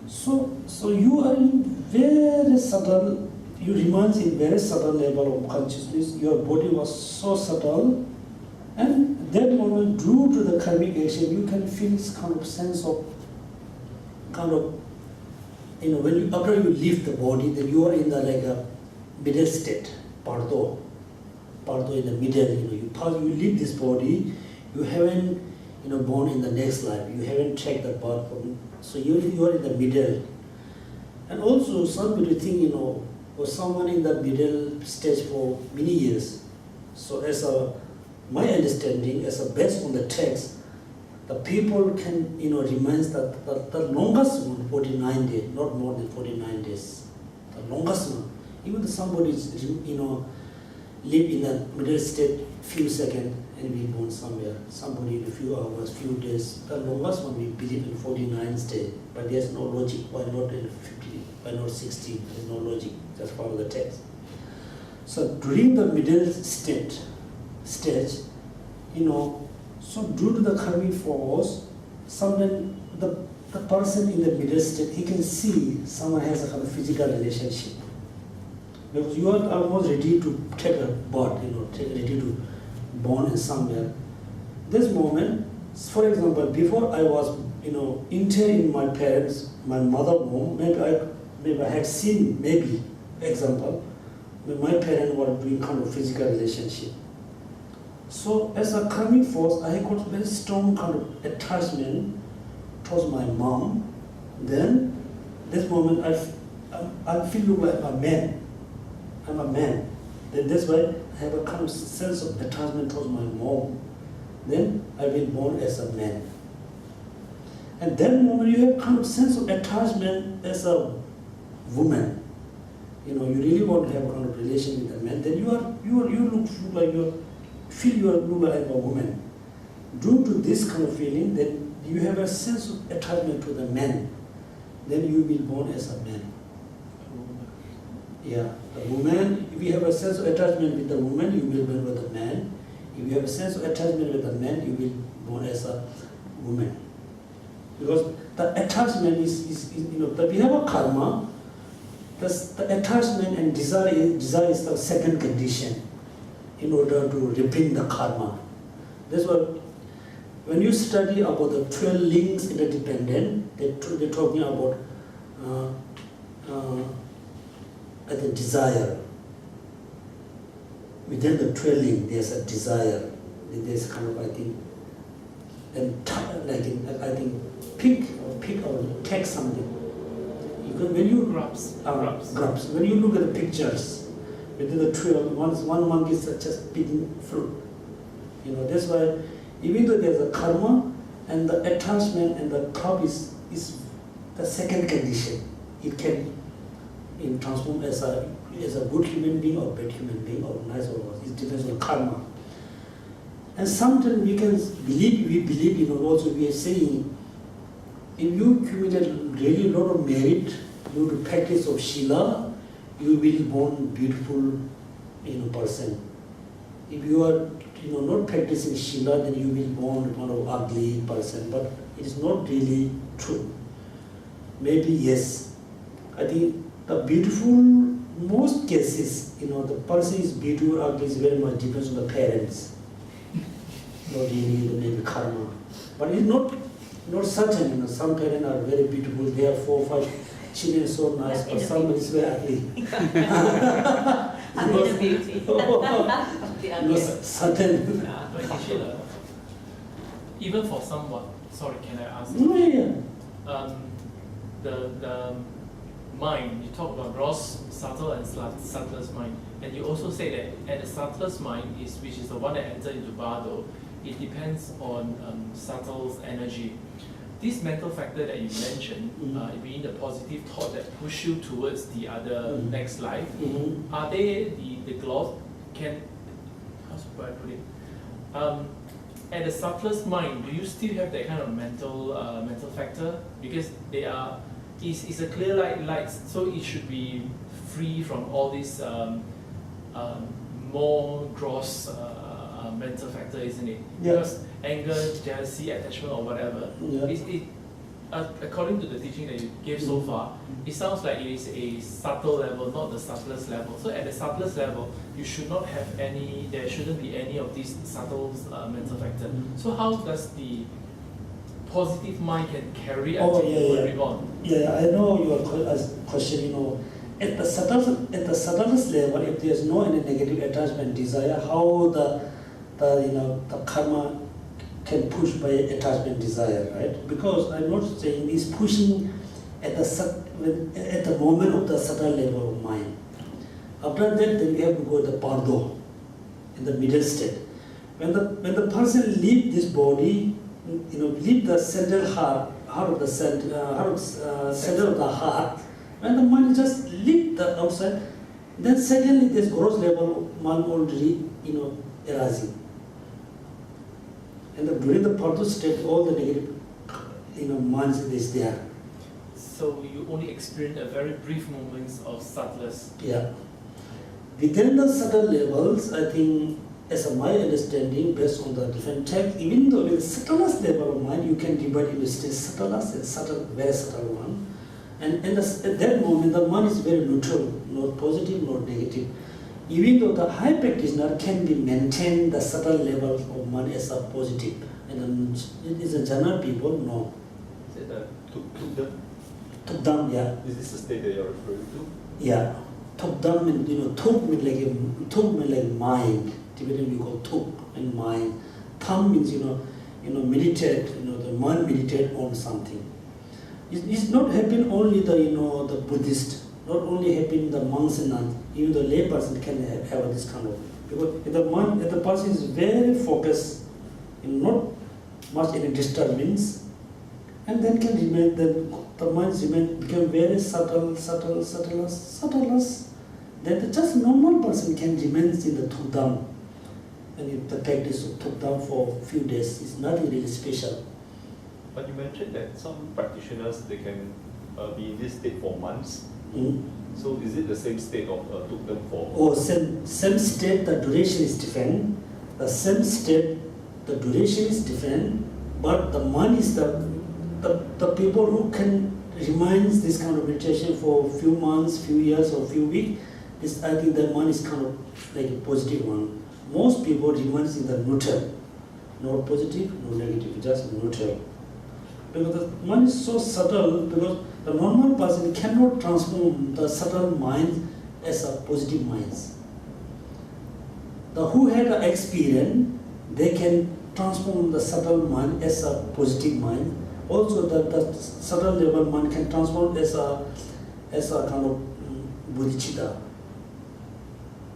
So you are in very subtle, you remain in very subtle level of consciousness, your body was so subtle, and that moment, due to the karmic action, you can feel this kind of sense of, you know, when you, after you leave the body, then you are in the like a middle state, pardo in the middle, you know, you leave this body, you haven't, you know, born in the next life, you haven't checked the birth, so you are in the middle. And also some people think, you know, was someone in the middle stage for many years. So as my understanding, based on the text, the people can, you know, remains that the longest one, 49 days, not more than 49 days. The longest one. Even if somebody is, you know, live in the middle state few seconds and be born somewhere. Somebody in a few hours, few days. The longest one we believe in 49 days. But there's no logic. Why not in 50? Why not 60? There's no logic. Just follow the text. So during the middle stage, you know, so due to the karmic force, sometimes the person in the middle state, he can see someone has a kind of physical relationship. Because you are almost ready to take a birth, you know, ready to born in somewhere. This moment, for example, before I was, you know, entered in my parents, my mother womb, maybe I had seen, example, when my parents were doing kind of physical relationship. So as a karmic force, I got very strong kind of attachment towards my mom. Then, this moment, I feel like a man. I'm a man. Then that's why I have a kind of sense of attachment towards my mom. Then I've been born as a man. And that moment you have kind of sense of attachment as a woman. You know, you really want to have a kind of relation with a man. Then you look like you look like a woman. Due to this kind of feeling, then you have a sense of attachment to the man. Then you will be born as a man. Yeah, the woman, if you have a sense of attachment with the woman, you will be born with a man. If you have a sense of attachment with a man, you will be born as a woman. Because the attachment is you know, we have a karma, the attachment and desire is the second condition in order to repeat the karma. That's why when you study about the 12 links interdependent, they're talking about the desire. Within the 12 link, there's a desire. There's kind of, I think, pick or take something. When you grubs. When you look at the pictures, within the 12, one monkey is just picking fruit. You know, that's why even though there's a karma and the attachment and the crop is the second condition, it can transform as a good human being or bad human being or nice or worse. It depends on karma. And sometimes we believe, you know, also we are saying, if you accumulate really a lot of merit due to practice of Shila, you will born beautiful, you know, person. If you are, you know, not practicing Shila, then you will born one of ugly person. But it is not really true. Maybe yes. I think the beautiful, most cases, you know, the person is beautiful or ugly is very much depends on the parents. Not really maybe karma. But it's not certain, you know, some parents are very beautiful, they have 4 or 5 children so nice, but some is very ugly. I'm in a beauty. No, certain. But Geshe, even for someone, sorry, can I ask? No, yeah. The mind, you talk about gross, subtle and subtlest mind, and you also say that at the subtlest mind, which is the one that enters into Bardo, it depends on subtle energy. This mental factor that you mentioned, being the positive thought that push you towards the other next life, are they the how should I put it? At the subtlest mind, do you still have that kind of mental factor? Because it's a clear light, so it should be free from all these more gross mental factor, isn't it? Yeah. Because anger, jealousy, attachment, or whatever, Yeah. According to the teaching that you gave so far, it sounds like it is a subtle level, not the subtlest level. So at the subtlest level, you should not have there shouldn't be any of these subtle mental factor. So how does the positive mind can carry until you move on? Yeah, I know your question, at the subtlest level, if there's no any negative attachment desire, how the karma can push by attachment desire, right? Because I'm not saying it's pushing at the moment of the subtle level of mind. After that, then we have to go to the pardo, in the middle state. When the person leave this body, leave the central center of the heart, when the mind just leave the outside, then secondly this gross level of mind already arising. And during the pardo state, all the negative minds is there. So you only experience a very brief moments of subtlest. Yeah. Within the subtle levels, I think, as my understanding, based on the different texts, even though with the subtlest level of mind, you can divide into still subtlest and subtle, very subtle one. And at that moment, the mind is very neutral, not positive, not negative. Even though the high practitioner can be maintained the subtle level of mind as a positive, and it is a general people, no. Is it the Tukdam, yeah. Is this the state that you're referring to? Yeah. Tukdam means, tuk means like mind. Tibetan we call tuk and mind. Tham means, meditate, the mind meditate on something. It's not happen only the Buddhist, not only happen the monks and nuns, even the lay person can have this kind of, because if the person is very focused, not much any disturbance, and then can remain, the mind become very subtle, then the just normal person can remain in the Tukdam. And if the practice of Tukdam for a few days is nothing really special. But you mentioned that some practitioners, they can be in this state for months. So is it the same state of Tukdam for? Oh, same state, the duration is different. The same state, the duration is different, but the mind is the people who can remain this kind of meditation for a few months, few years, or few weeks, I think the mind is kind of like a positive one. Most people remain in the neutral, not positive, no negative, just neutral. Because the mind is so subtle, because the normal person cannot transform the subtle mind as a positive minds. The who had an experience, they can transform the subtle mind as a positive mind. Also, the subtle level mind can transform as a kind of bodhicitta.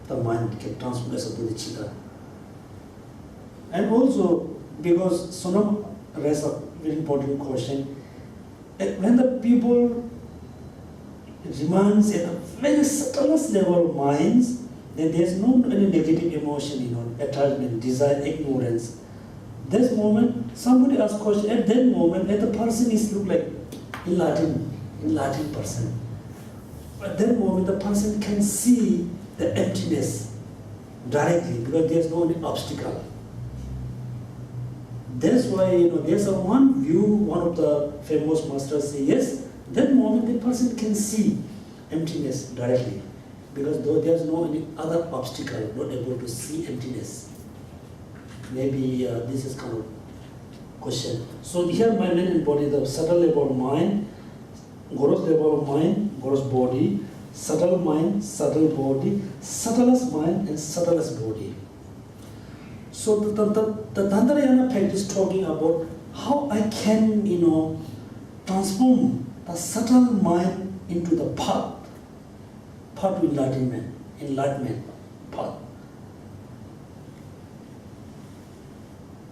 The mind can transform as a bodhicitta. And also, because Sonam raised a very important question, when the people remains at the very subtlest level of minds, then there's no any negative emotion, attachment, desire, ignorance. This moment, somebody asks question, at that moment, the person is look like enlightened person. At that moment, the person can see the emptiness directly, because there's no any obstacle. That's why, there's one view, one of the famous masters say, yes, that moment the person can see emptiness directly, because though there's no any other obstacle, not able to see emptiness. Maybe this is kind of question. So here my main embody the subtle level of mind, gross level of mind, gross body, subtle mind, subtle body, subtlest mind, and subtlest body. So the Tantrayana practice talking about how I can, transform the subtle mind into the path to enlightenment path.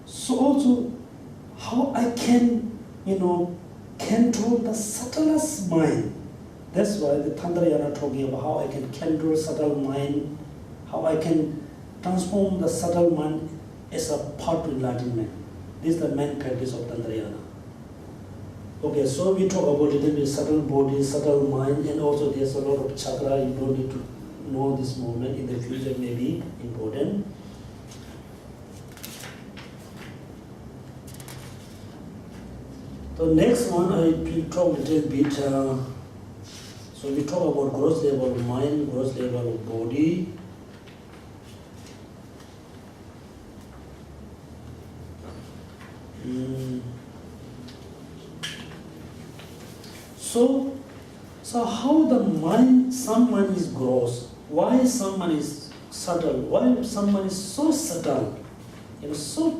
So also, how I can, control the subtlest mind. That's why the Tantrayana talking about how I can control subtle mind, how I can transform the subtle mind as a part to enlightenment. This is the main practice of Tantrayana. Okay, so we talk about little bit subtle body, subtle mind, and also there's a lot of chakra. You don't need to know this moment. In the future may be important. The next one I will talk a little bit. So we talk about gross level of mind, gross level of body. So how the mind, some mind is gross, why some mind is subtle, why some mind is so subtle, so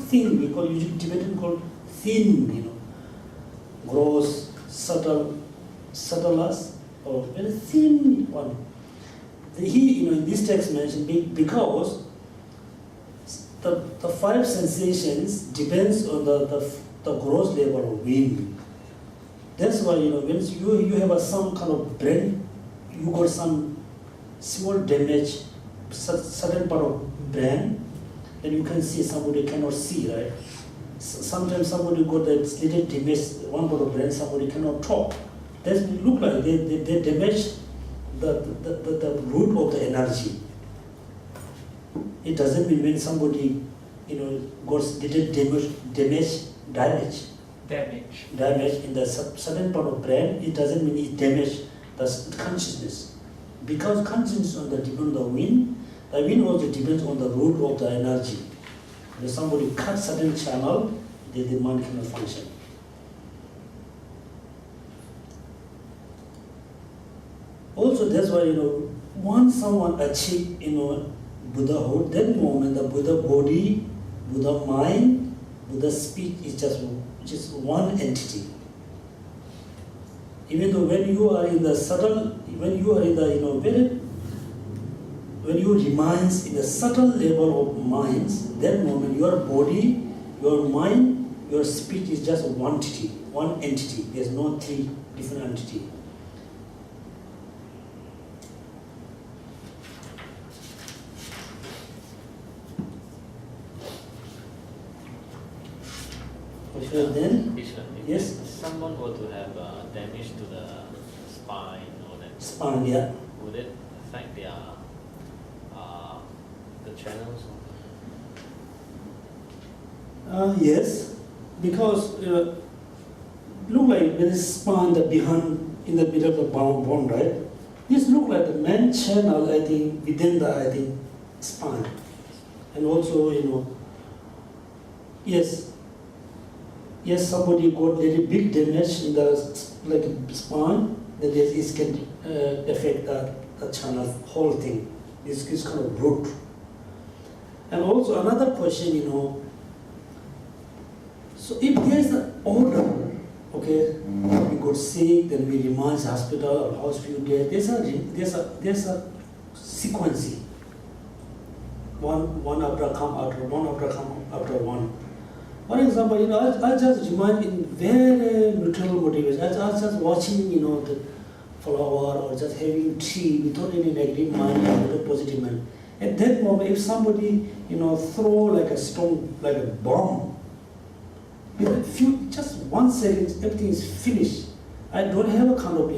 thin, we call usually Tibetan called thin, gross, subtle, subtlest, or very thin one. He, in this text mentioned because the five sensations depends on the gross level of wind. That's why when you have some kind of brain, you got some small damage, certain part of brain, then you can see somebody cannot see, right? Sometimes somebody got that little damage, one part of brain, somebody cannot talk. That look like they damage the root of the energy. It doesn't mean when somebody got little damage in the certain part of brain, it doesn't mean it damage the consciousness. Because consciousness depends on the wind also depends on the root of the energy. When somebody cuts certain channel, the mind cannot function. Also, that's why once someone achieve Buddhahood, that moment the Buddha body, Buddha mind, Buddha speech is just one entity. Even though when you are in the subtle, when you are in the when you remain in the subtle level of minds, that moment your body, your mind, your speech is just one entity. There's no three different entities. Then, yes? If someone were to have damage to the spine or that, spine, yeah. Would it affect their the channels? Yes, because look like there is spine that behind in the middle of the bone, right? This look like the main channel, I think, within the spine, and also yes, somebody got very big damage in the spine, that it can affect the channel, whole thing. This is kind of root. And also another question, so if there is an order, okay, we got sick, then we remain in hospital or house few days, there's a sequence. One after one. For example, I just remind in very neutral motivation. I just watching, the flower or just having tea without any negative mind or positive mind. At that moment, if somebody, throw like a stone, like a bomb, just 1 second, everything is finished. I don't have a kind of,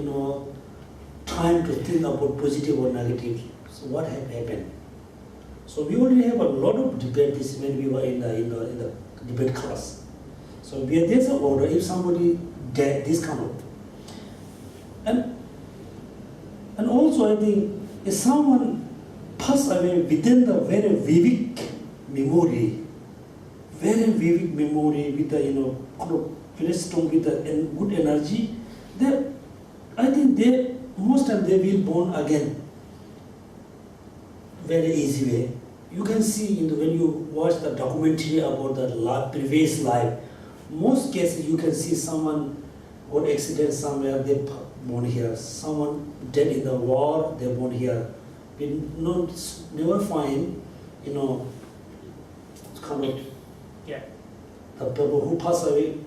time to think about positive or negative. So what happened? So we already have a lot of debate this when we were in the debate class. So there's an order. If somebody dead, this kind of, and also I think if someone pass away within the very vivid memory with the very strong with the good energy, I think most of them will born again. Very easy way. You can see when you watch the documentary about the previous life, most cases you can see someone got accident somewhere, they born here. Someone dead in the war, they born here. We never find, kind of the people who pass away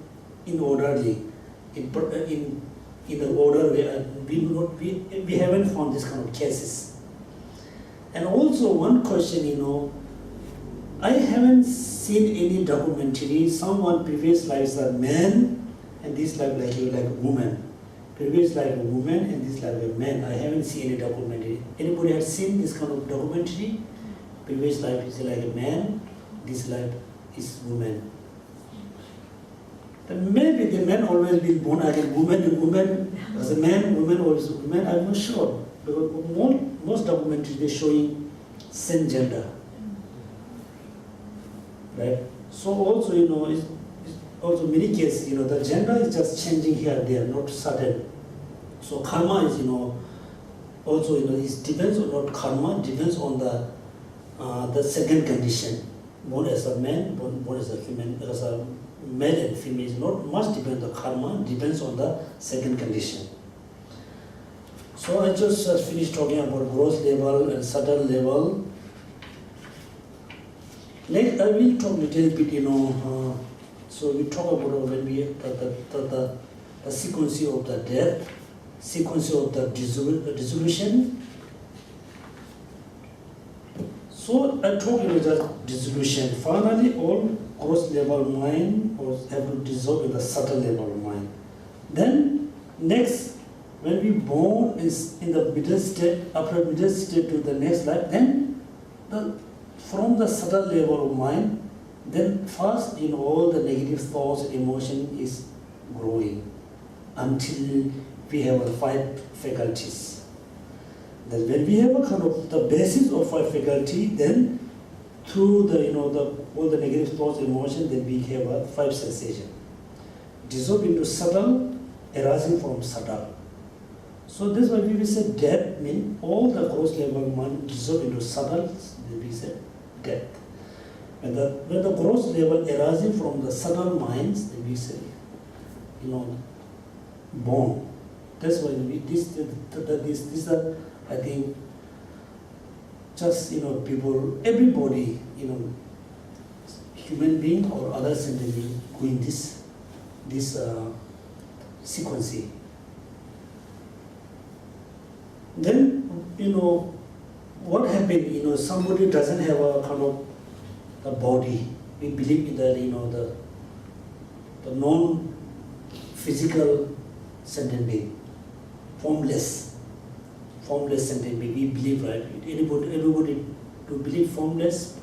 in orderly, in the order way. We haven't found this kind of cases. And also one question, I haven't seen any documentary, someone previous life is a man, and this life like a woman. Previous life a woman, and this life a man. I haven't seen any documentary. Anybody has seen this kind of documentary? Previous life is like a man, this life is woman. Then maybe the man always been born again, woman and woman, as a man, woman always woman, I'm not sure. Because most documentaries they're showing same gender. Right? So also, it's also many cases, the gender is just changing here and there, not sudden. So karma is, also, it depends on not karma, depends on the second condition. Born as a man, born as a human, as a male and female is not much depends on the karma, depends on the second condition. So I just finished talking about gross level and subtle level. Next, I will talk a little bit, so we talk about when we the sequence of the death, sequence of the dissolution. So I talk about the dissolution. Finally, all gross level mind have to dissolve in the subtle level mind. Then next, when we born is in the middle state, after middle state to the next life, then from the subtle level of mind, then first all the negative thoughts and emotion is growing until we have 5 faculties. Then when we have a kind of the basis of 5 faculty, then through the all the negative thoughts and emotion, then we have a 5 sensation. Dissolve into subtle, arising from subtle. So this is why we will say death means all the gross level mind dissolve into subtle, then we say death. And when the gross level arising from the subtle minds, then we say, born. That's why this I think, just people, everybody, human being or other sentient being going this sequencing. Then what happened? Somebody doesn't have a kind of the body. We believe in the the non-physical sentient being, formless sentient being. We believe, right? Everybody to believe formless.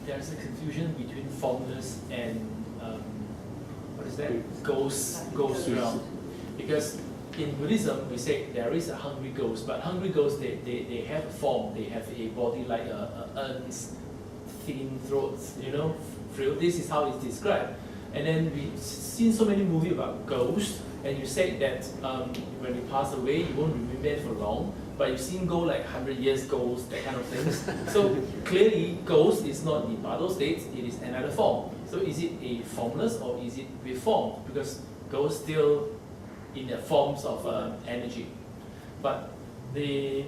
There's a confusion between formless and what is that? Ghost realm. Because in Buddhism, we say there is a hungry ghost, but hungry ghosts they have a form, they have a body like a urn's thin throats, frill. This is how it's described. And then we've seen so many movies about ghosts, and you say that when you pass away, you won't remember it for long, but you've seen go like 100 years ghosts, that kind of things. So clearly, ghost is not the Bado state, it is another form. So is it a formless or is it with form? Because ghost still in the forms of energy. But the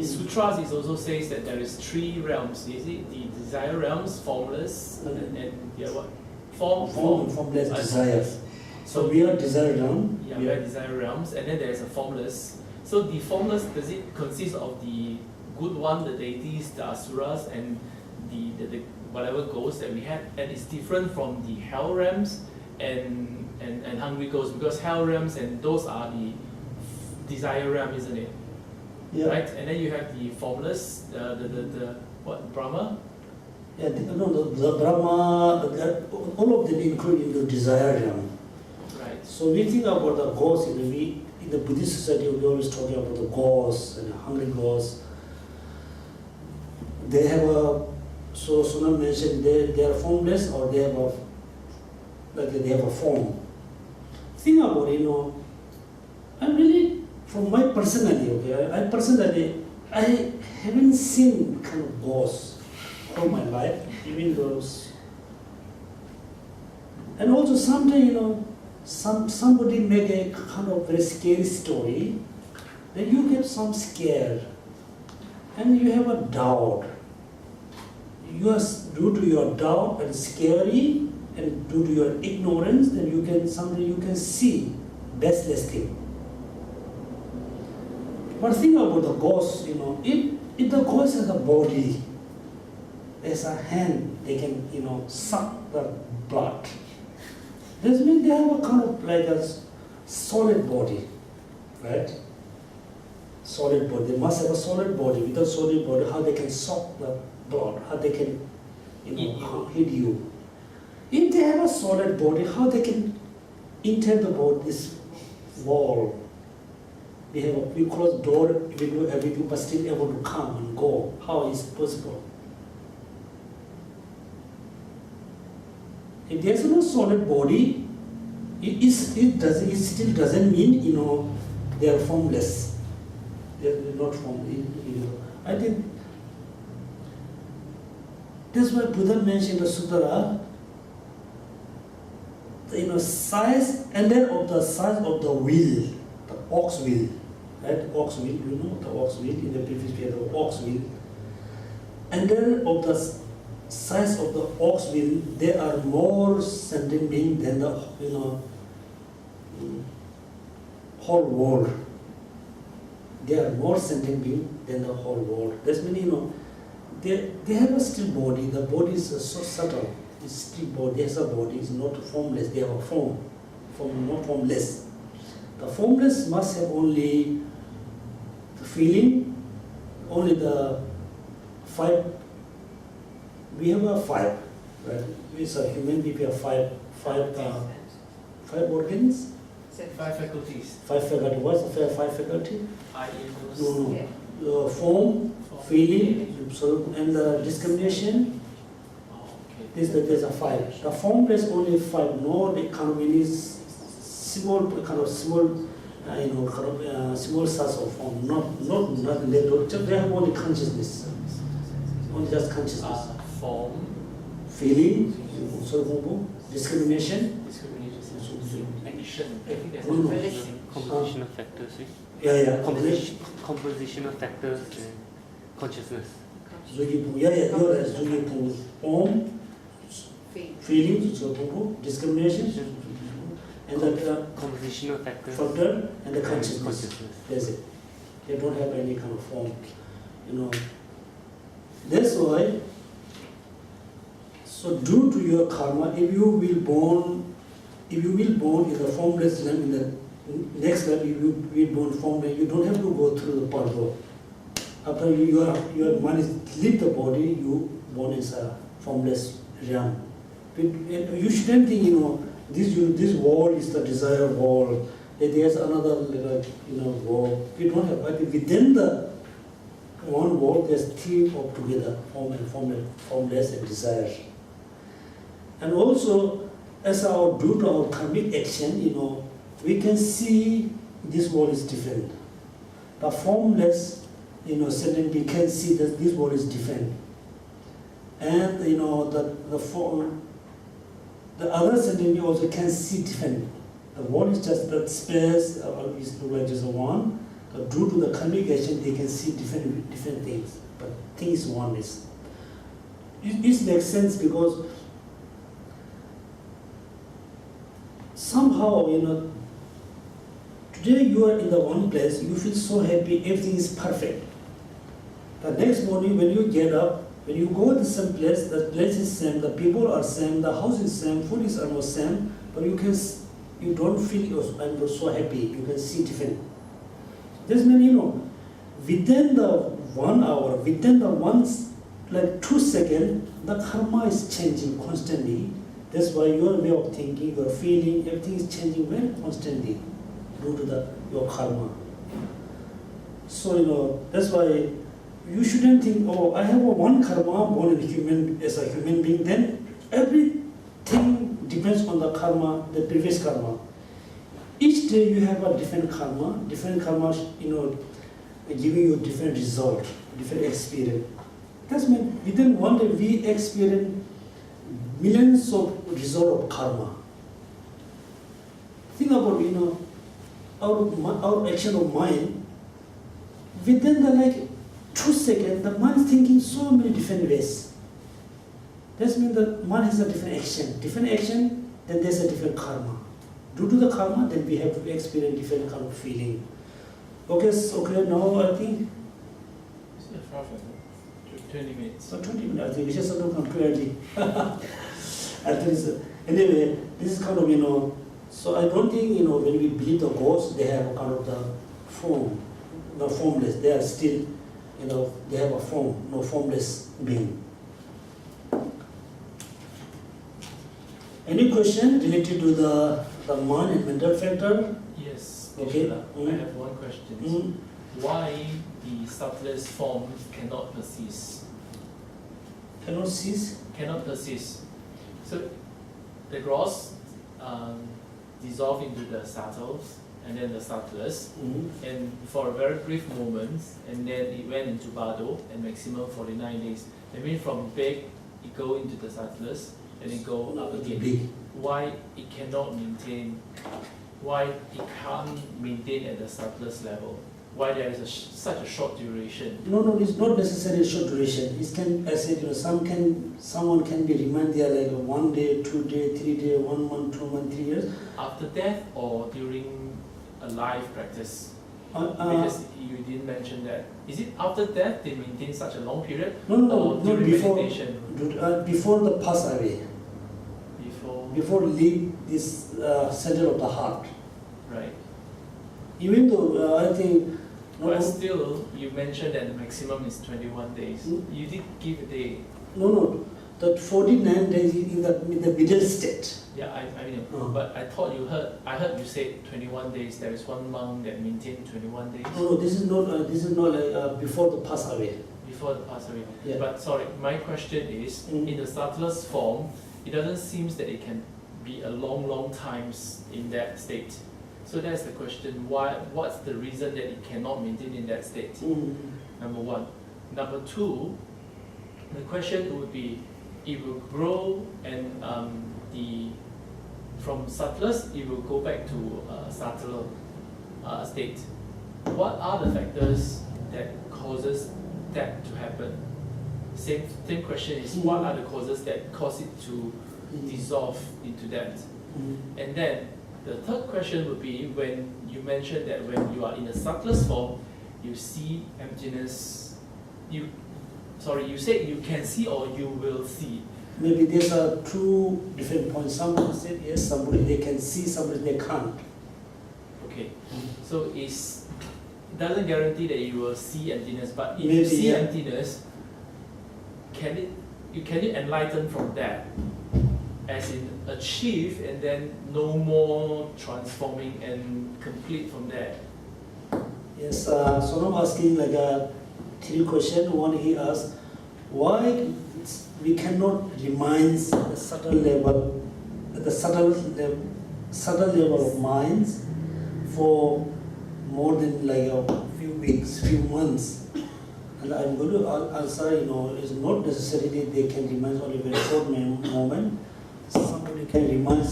sutras is also says that there is 3 realms. Is it the desire realms, formless, and the other what? Formless desires. So we are desire realm. Yeah, we are desire realms, and then there is a formless. So the formless, does it consist of the good one, the deities, the asuras, and the whatever ghosts that we had, and it's different from the hell realms and hungry ghosts, because hell realms and those are the desire realm, isn't it? Yeah. Right, and then you have the formless, the what, Brahma? Yeah, the Brahma, all of them include into desire realm. Right. So we think about the ghosts, in the Buddhist society, we always talking about the ghosts and hungry ghosts. They have so Sona mentioned they are formless, or they have a form. Think about I'm really, from my personality, I haven't seen kind of ghosts all my life, even those. And also sometimes, somebody make a kind of very scary story, then you get some scare, and you have a doubt. Due to your doubt and scary, and due to your ignorance, then someday you can see baseless thing. But think about the ghost, if if the ghost has a body, as a hand, they can, suck the blood. This means they have a kind of like a solid body, right? Solid body. They must have a solid body. Without solid body, how they can suck the blood? How they can, hit you? If they have a solid body, how they can enter the body, this wall? We have we close door, we do everything, but still able to come and go. How is it possible? If there's no solid body, it still doesn't mean they are formless. They're not formless. I think that's why Buddha mentioned in the sutra. Size and then of the size of the wheel, the ox wheel, right? Ox wheel, the ox wheel in the previous period, the ox wheel. And then of the size of the ox wheel, there are more sentient beings than the whole world. There are more sentient beings than the whole world. That's meaning they have a still body. The body is so subtle. It's still body. There's a body. It's not formless. They have a form, not formless. The formless must have only the feeling, only the 5. We have a 5, right? It's a human being. We have five organs. 5 faculties. 5 faculty. What's the 5 faculty? I No. Form, feeling, and the discrimination. There's a 5. The formless only 5. No, they kind of really small small size of form. Not little. They have only consciousness. Only just consciousness. Form, feeling, discrimination. Action. I think that's Composition of factors. Yeah. Composition of factors and consciousness. You're right. Form, feeling, discrimination, and the composition of factors. Factor and the consciousness. That's it. They don't have any kind of form. That's why. So due to your karma, if you will born in the formless realm, in the next life you will born formless, you don't have to go through the purgatory. After your mind is leave the body, you born as a formless realm. You shouldn't think this world is the desire world. That there's another world. We don't have. But within the one world, there's 3 altogether: form and formless and desire. And also, as due to our karmic action, we can see this world is different. The formless, suddenly we can see that this world is different. And the other suddenly also can see different. The world is just that space is like just one. But due to the karmic action, they can see different things. But things one is. It makes sense because somehow, today you are in the one place, you feel so happy, everything is perfect. The next morning when you get up, when you go to some place, the place is same, the people are same, the house is same, food is almost same, but you don't feel I'm so happy, you can see different. This means, within the 1 hour, within the 2 seconds, the karma is changing constantly. That's why your way of thinking, your feeling, everything is changing very constantly due to your karma. So, that's why you shouldn't think, I have one karma, born as a human being, then everything depends on the karma, the previous karma. Each day you have a different karma, giving you a different result, different experience. That's mean within one day we experience millions of results of karma. Think about, our action of mind, within the 2 seconds, the mind is thinking so many different ways. That means the mind has a different action, then there's a different karma. Due to the karma, then we have to experience different kind of feeling. Okay, now I think Yeah, roughly 20 minutes. So 20 minutes, I think we just don't come too early. At least, anyway, this is kind of, so I don't think, when we believe the ghosts, they have a kind of the form, the formless. They are still, they have a form, no formless being. Any question related to the mind and mental factor? Yes, Okay. I have one question. Why the subtlest form cannot persist? Cannot cease? Cannot persist. So the gross dissolve into the subtles and then the subtlest, and for a very brief moment, and then it went into Bardo and maximum 49 days. I mean, from big it go into the subtlest and it go up again. Big. Why it cannot maintain? Why it can't maintain at the subtlest level? Why there is such a short duration? No, it's not necessarily short duration. It can, I said, someone can be remanded there like 1 day, 2 day, 3 day, 1 month, 2 months, 3 years. After death or during a life practice? Because you didn't mention that. Is it after death they maintain such a long period? No, during before, meditation? before the pass away. Before leave this center of the heart. Right. Even though I think. But still, you mentioned that the maximum is 21 days. You did give a day. No. That 49 days in the middle state. Yeah, I know. But I thought I heard you say 21 days. There is one monk that maintained 21 days. No, this is not before the pass away. Before the pass away. Yeah. But sorry, my question is, in the subtlest form, it doesn't seem that it can be a long times in that state. So that's the question. What's the reason that it cannot maintain in that state? Number one. Number two, the question would be, it will grow and from subtlest, it will go back to subtler state. What are the factors that causes that to happen? Same question is, what are the causes that cause it to dissolve into that? And then the third question would be, when you mentioned that when you are in the subtlest form, you see emptiness. You said you can see or you will see. Maybe these are two different points. Somebody said yes, somebody they can see, somebody they can't. Okay, so it doesn't guarantee that you will see emptiness, but if you Maybe, see yeah. emptiness, can you enlighten from that? As in achieve and then no more transforming and complete from there? Yes, so I'm asking like three questions. One, he asked, why we cannot remind the subtle level of minds for more than like a few weeks, few months. And I'm going to answer, it's not necessarily they can remind only very short moment. Somebody can remind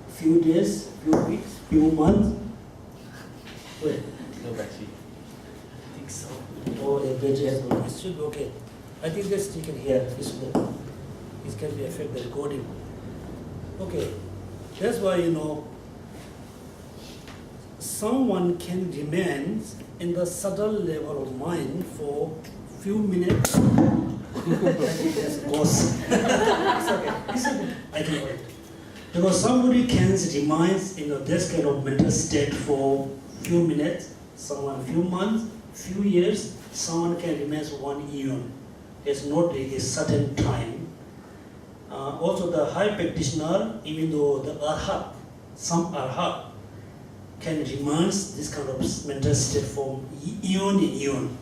few days, few weeks, few months. Wait. No battery. I think so. Oh, a battery has gone. It should be okay. I think that's you can hear. This can be affect the recording. Okay. That's why someone can remain in the subtle level of mind for few minutes. Yes, of course. It's okay. I can wait. Because somebody can remain in this kind of mental state for few minutes, someone few months, few years, someone can remain 1 year. It's not a certain time. Also the high practitioner, even though the arhat, some arhat, can remain this kind of mental state for eon and eon.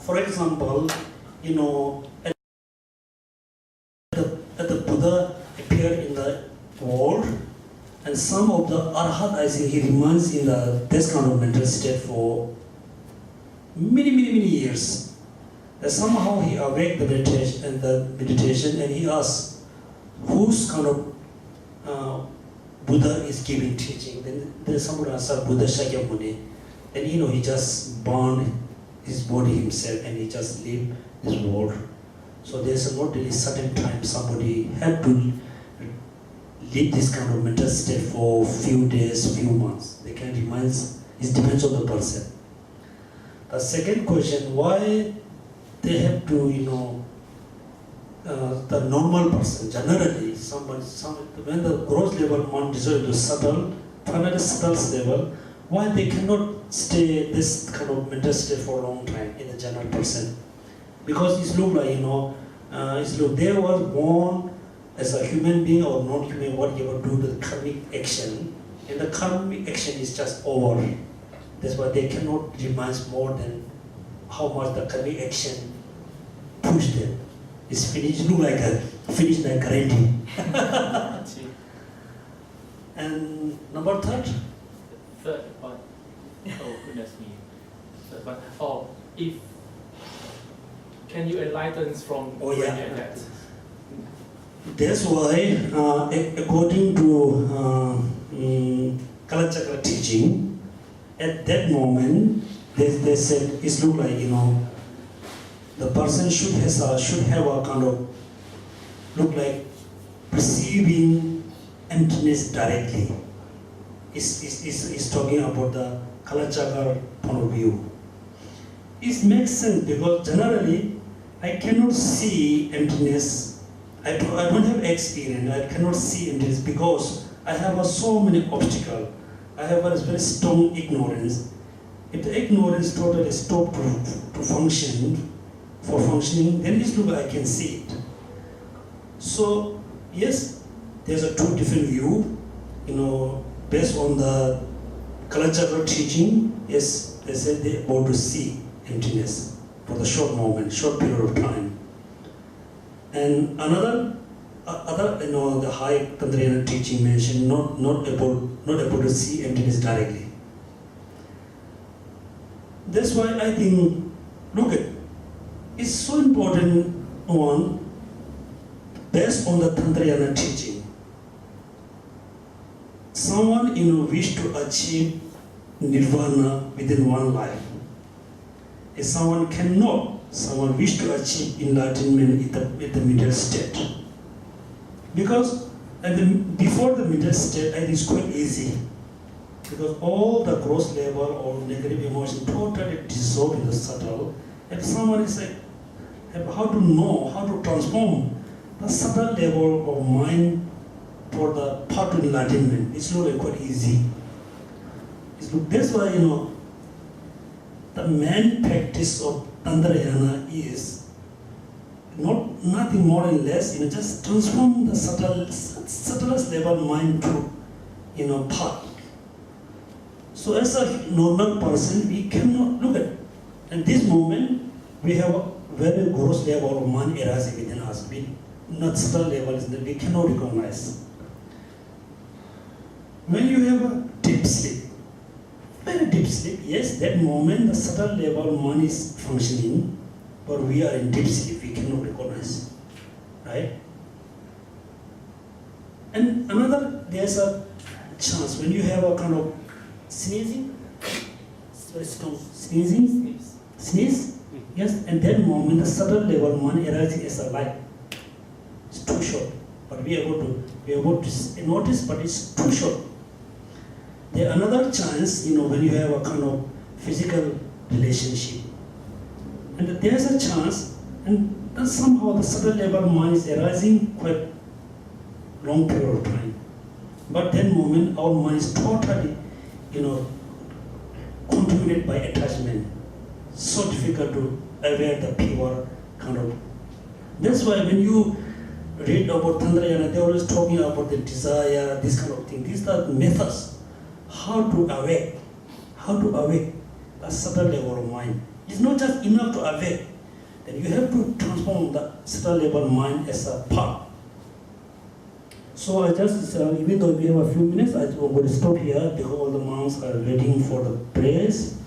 For example, at the Buddha appeared in the world, and some of the arhat, I think he remains in this kind of mental state for many years. And somehow he awake the meditation, and he asks, whose kind of Buddha is giving teaching? Then somebody answered, Buddha Shakyamuni. And he just burned his body himself and he just leave this world. So there's not really certain time somebody had to live this kind of mental state for few days, few months. They can remain It depends on the person. The second question, why they have to, the normal person, generally, when the gross level mind dissolves to subtle, finally subtle level, why they cannot stay this kind of mental state for a long time in the general person? Because it's look like, they were born as a human being or non-human, whatever, do the karmic action, and the karmic action is just over. That's why they cannot remind more than how much the karmic action pushed them. It's finished, look like a finished like already. And number third? Third one. Oh goodness me. Third one. Oh, if can you enlighten us from Oh, yeah. when you're that? That's why, according to Kalachakra teaching, at that moment, they said it's look like the person should have a kind of look like perceiving emptiness directly. It's talking about the Kalachakra point of view. It makes sense because generally I cannot see emptiness. I don't have experience. I cannot see emptiness because I have so many obstacles. I have a very strong ignorance. If the ignorance totally stops to function, then it's look like I can see it. So yes, there's a two different view. Based on the Kalachakra teaching, yes, they said they want to see emptiness for the short period of time. And other the high Tantriana teaching mentioned not able to see emptiness directly. That's why I think, it's so important one, based on the Tantriana teaching. Someone wish to achieve nirvana within one life. If someone wish to achieve enlightenment at the middle state. Because before the middle state, I think it's quite easy. Because all the gross level or negative emotion totally dissolve in the subtle. If someone is like, how to know, how to transform the subtle level of mind for the path to enlightenment, it's really quite easy. That's why, the main practice of Tantrayana is nothing more and less, just transform the subtlest level mind to, path. So as a normal person, we cannot look at, at this moment, we have a very gross level of mind arising within us. Not subtle level is that we cannot recognize. When you have a deep sleep, very deep sleep, yes, that moment the subtle level mind is functioning, but we are in deep sleep, we cannot recognize, right? And there's a chance when you have a kind of sneezing, very strong sneezing, sneeze, yes, and that moment the subtle level mind arises as a light. It's too short, but we are able to notice, but it's too short. There's another chance, when you have a kind of physical relationship. And there's a chance, and then somehow the subtle level mind is arising quite long period of time. But that moment, our mind is totally, contaminated by attachment. So difficult to aware the pure kind of. That's why when you read about Tantrayana, they're always talking about the desire, this kind of thing. These are methods. How to awake the subtle level of mind. It's not just enough to awake. Then you have to transform the subtle level mind as a part. So I just, even though we have a few minutes, I'm going to stop here because all the monks are waiting for the prayers.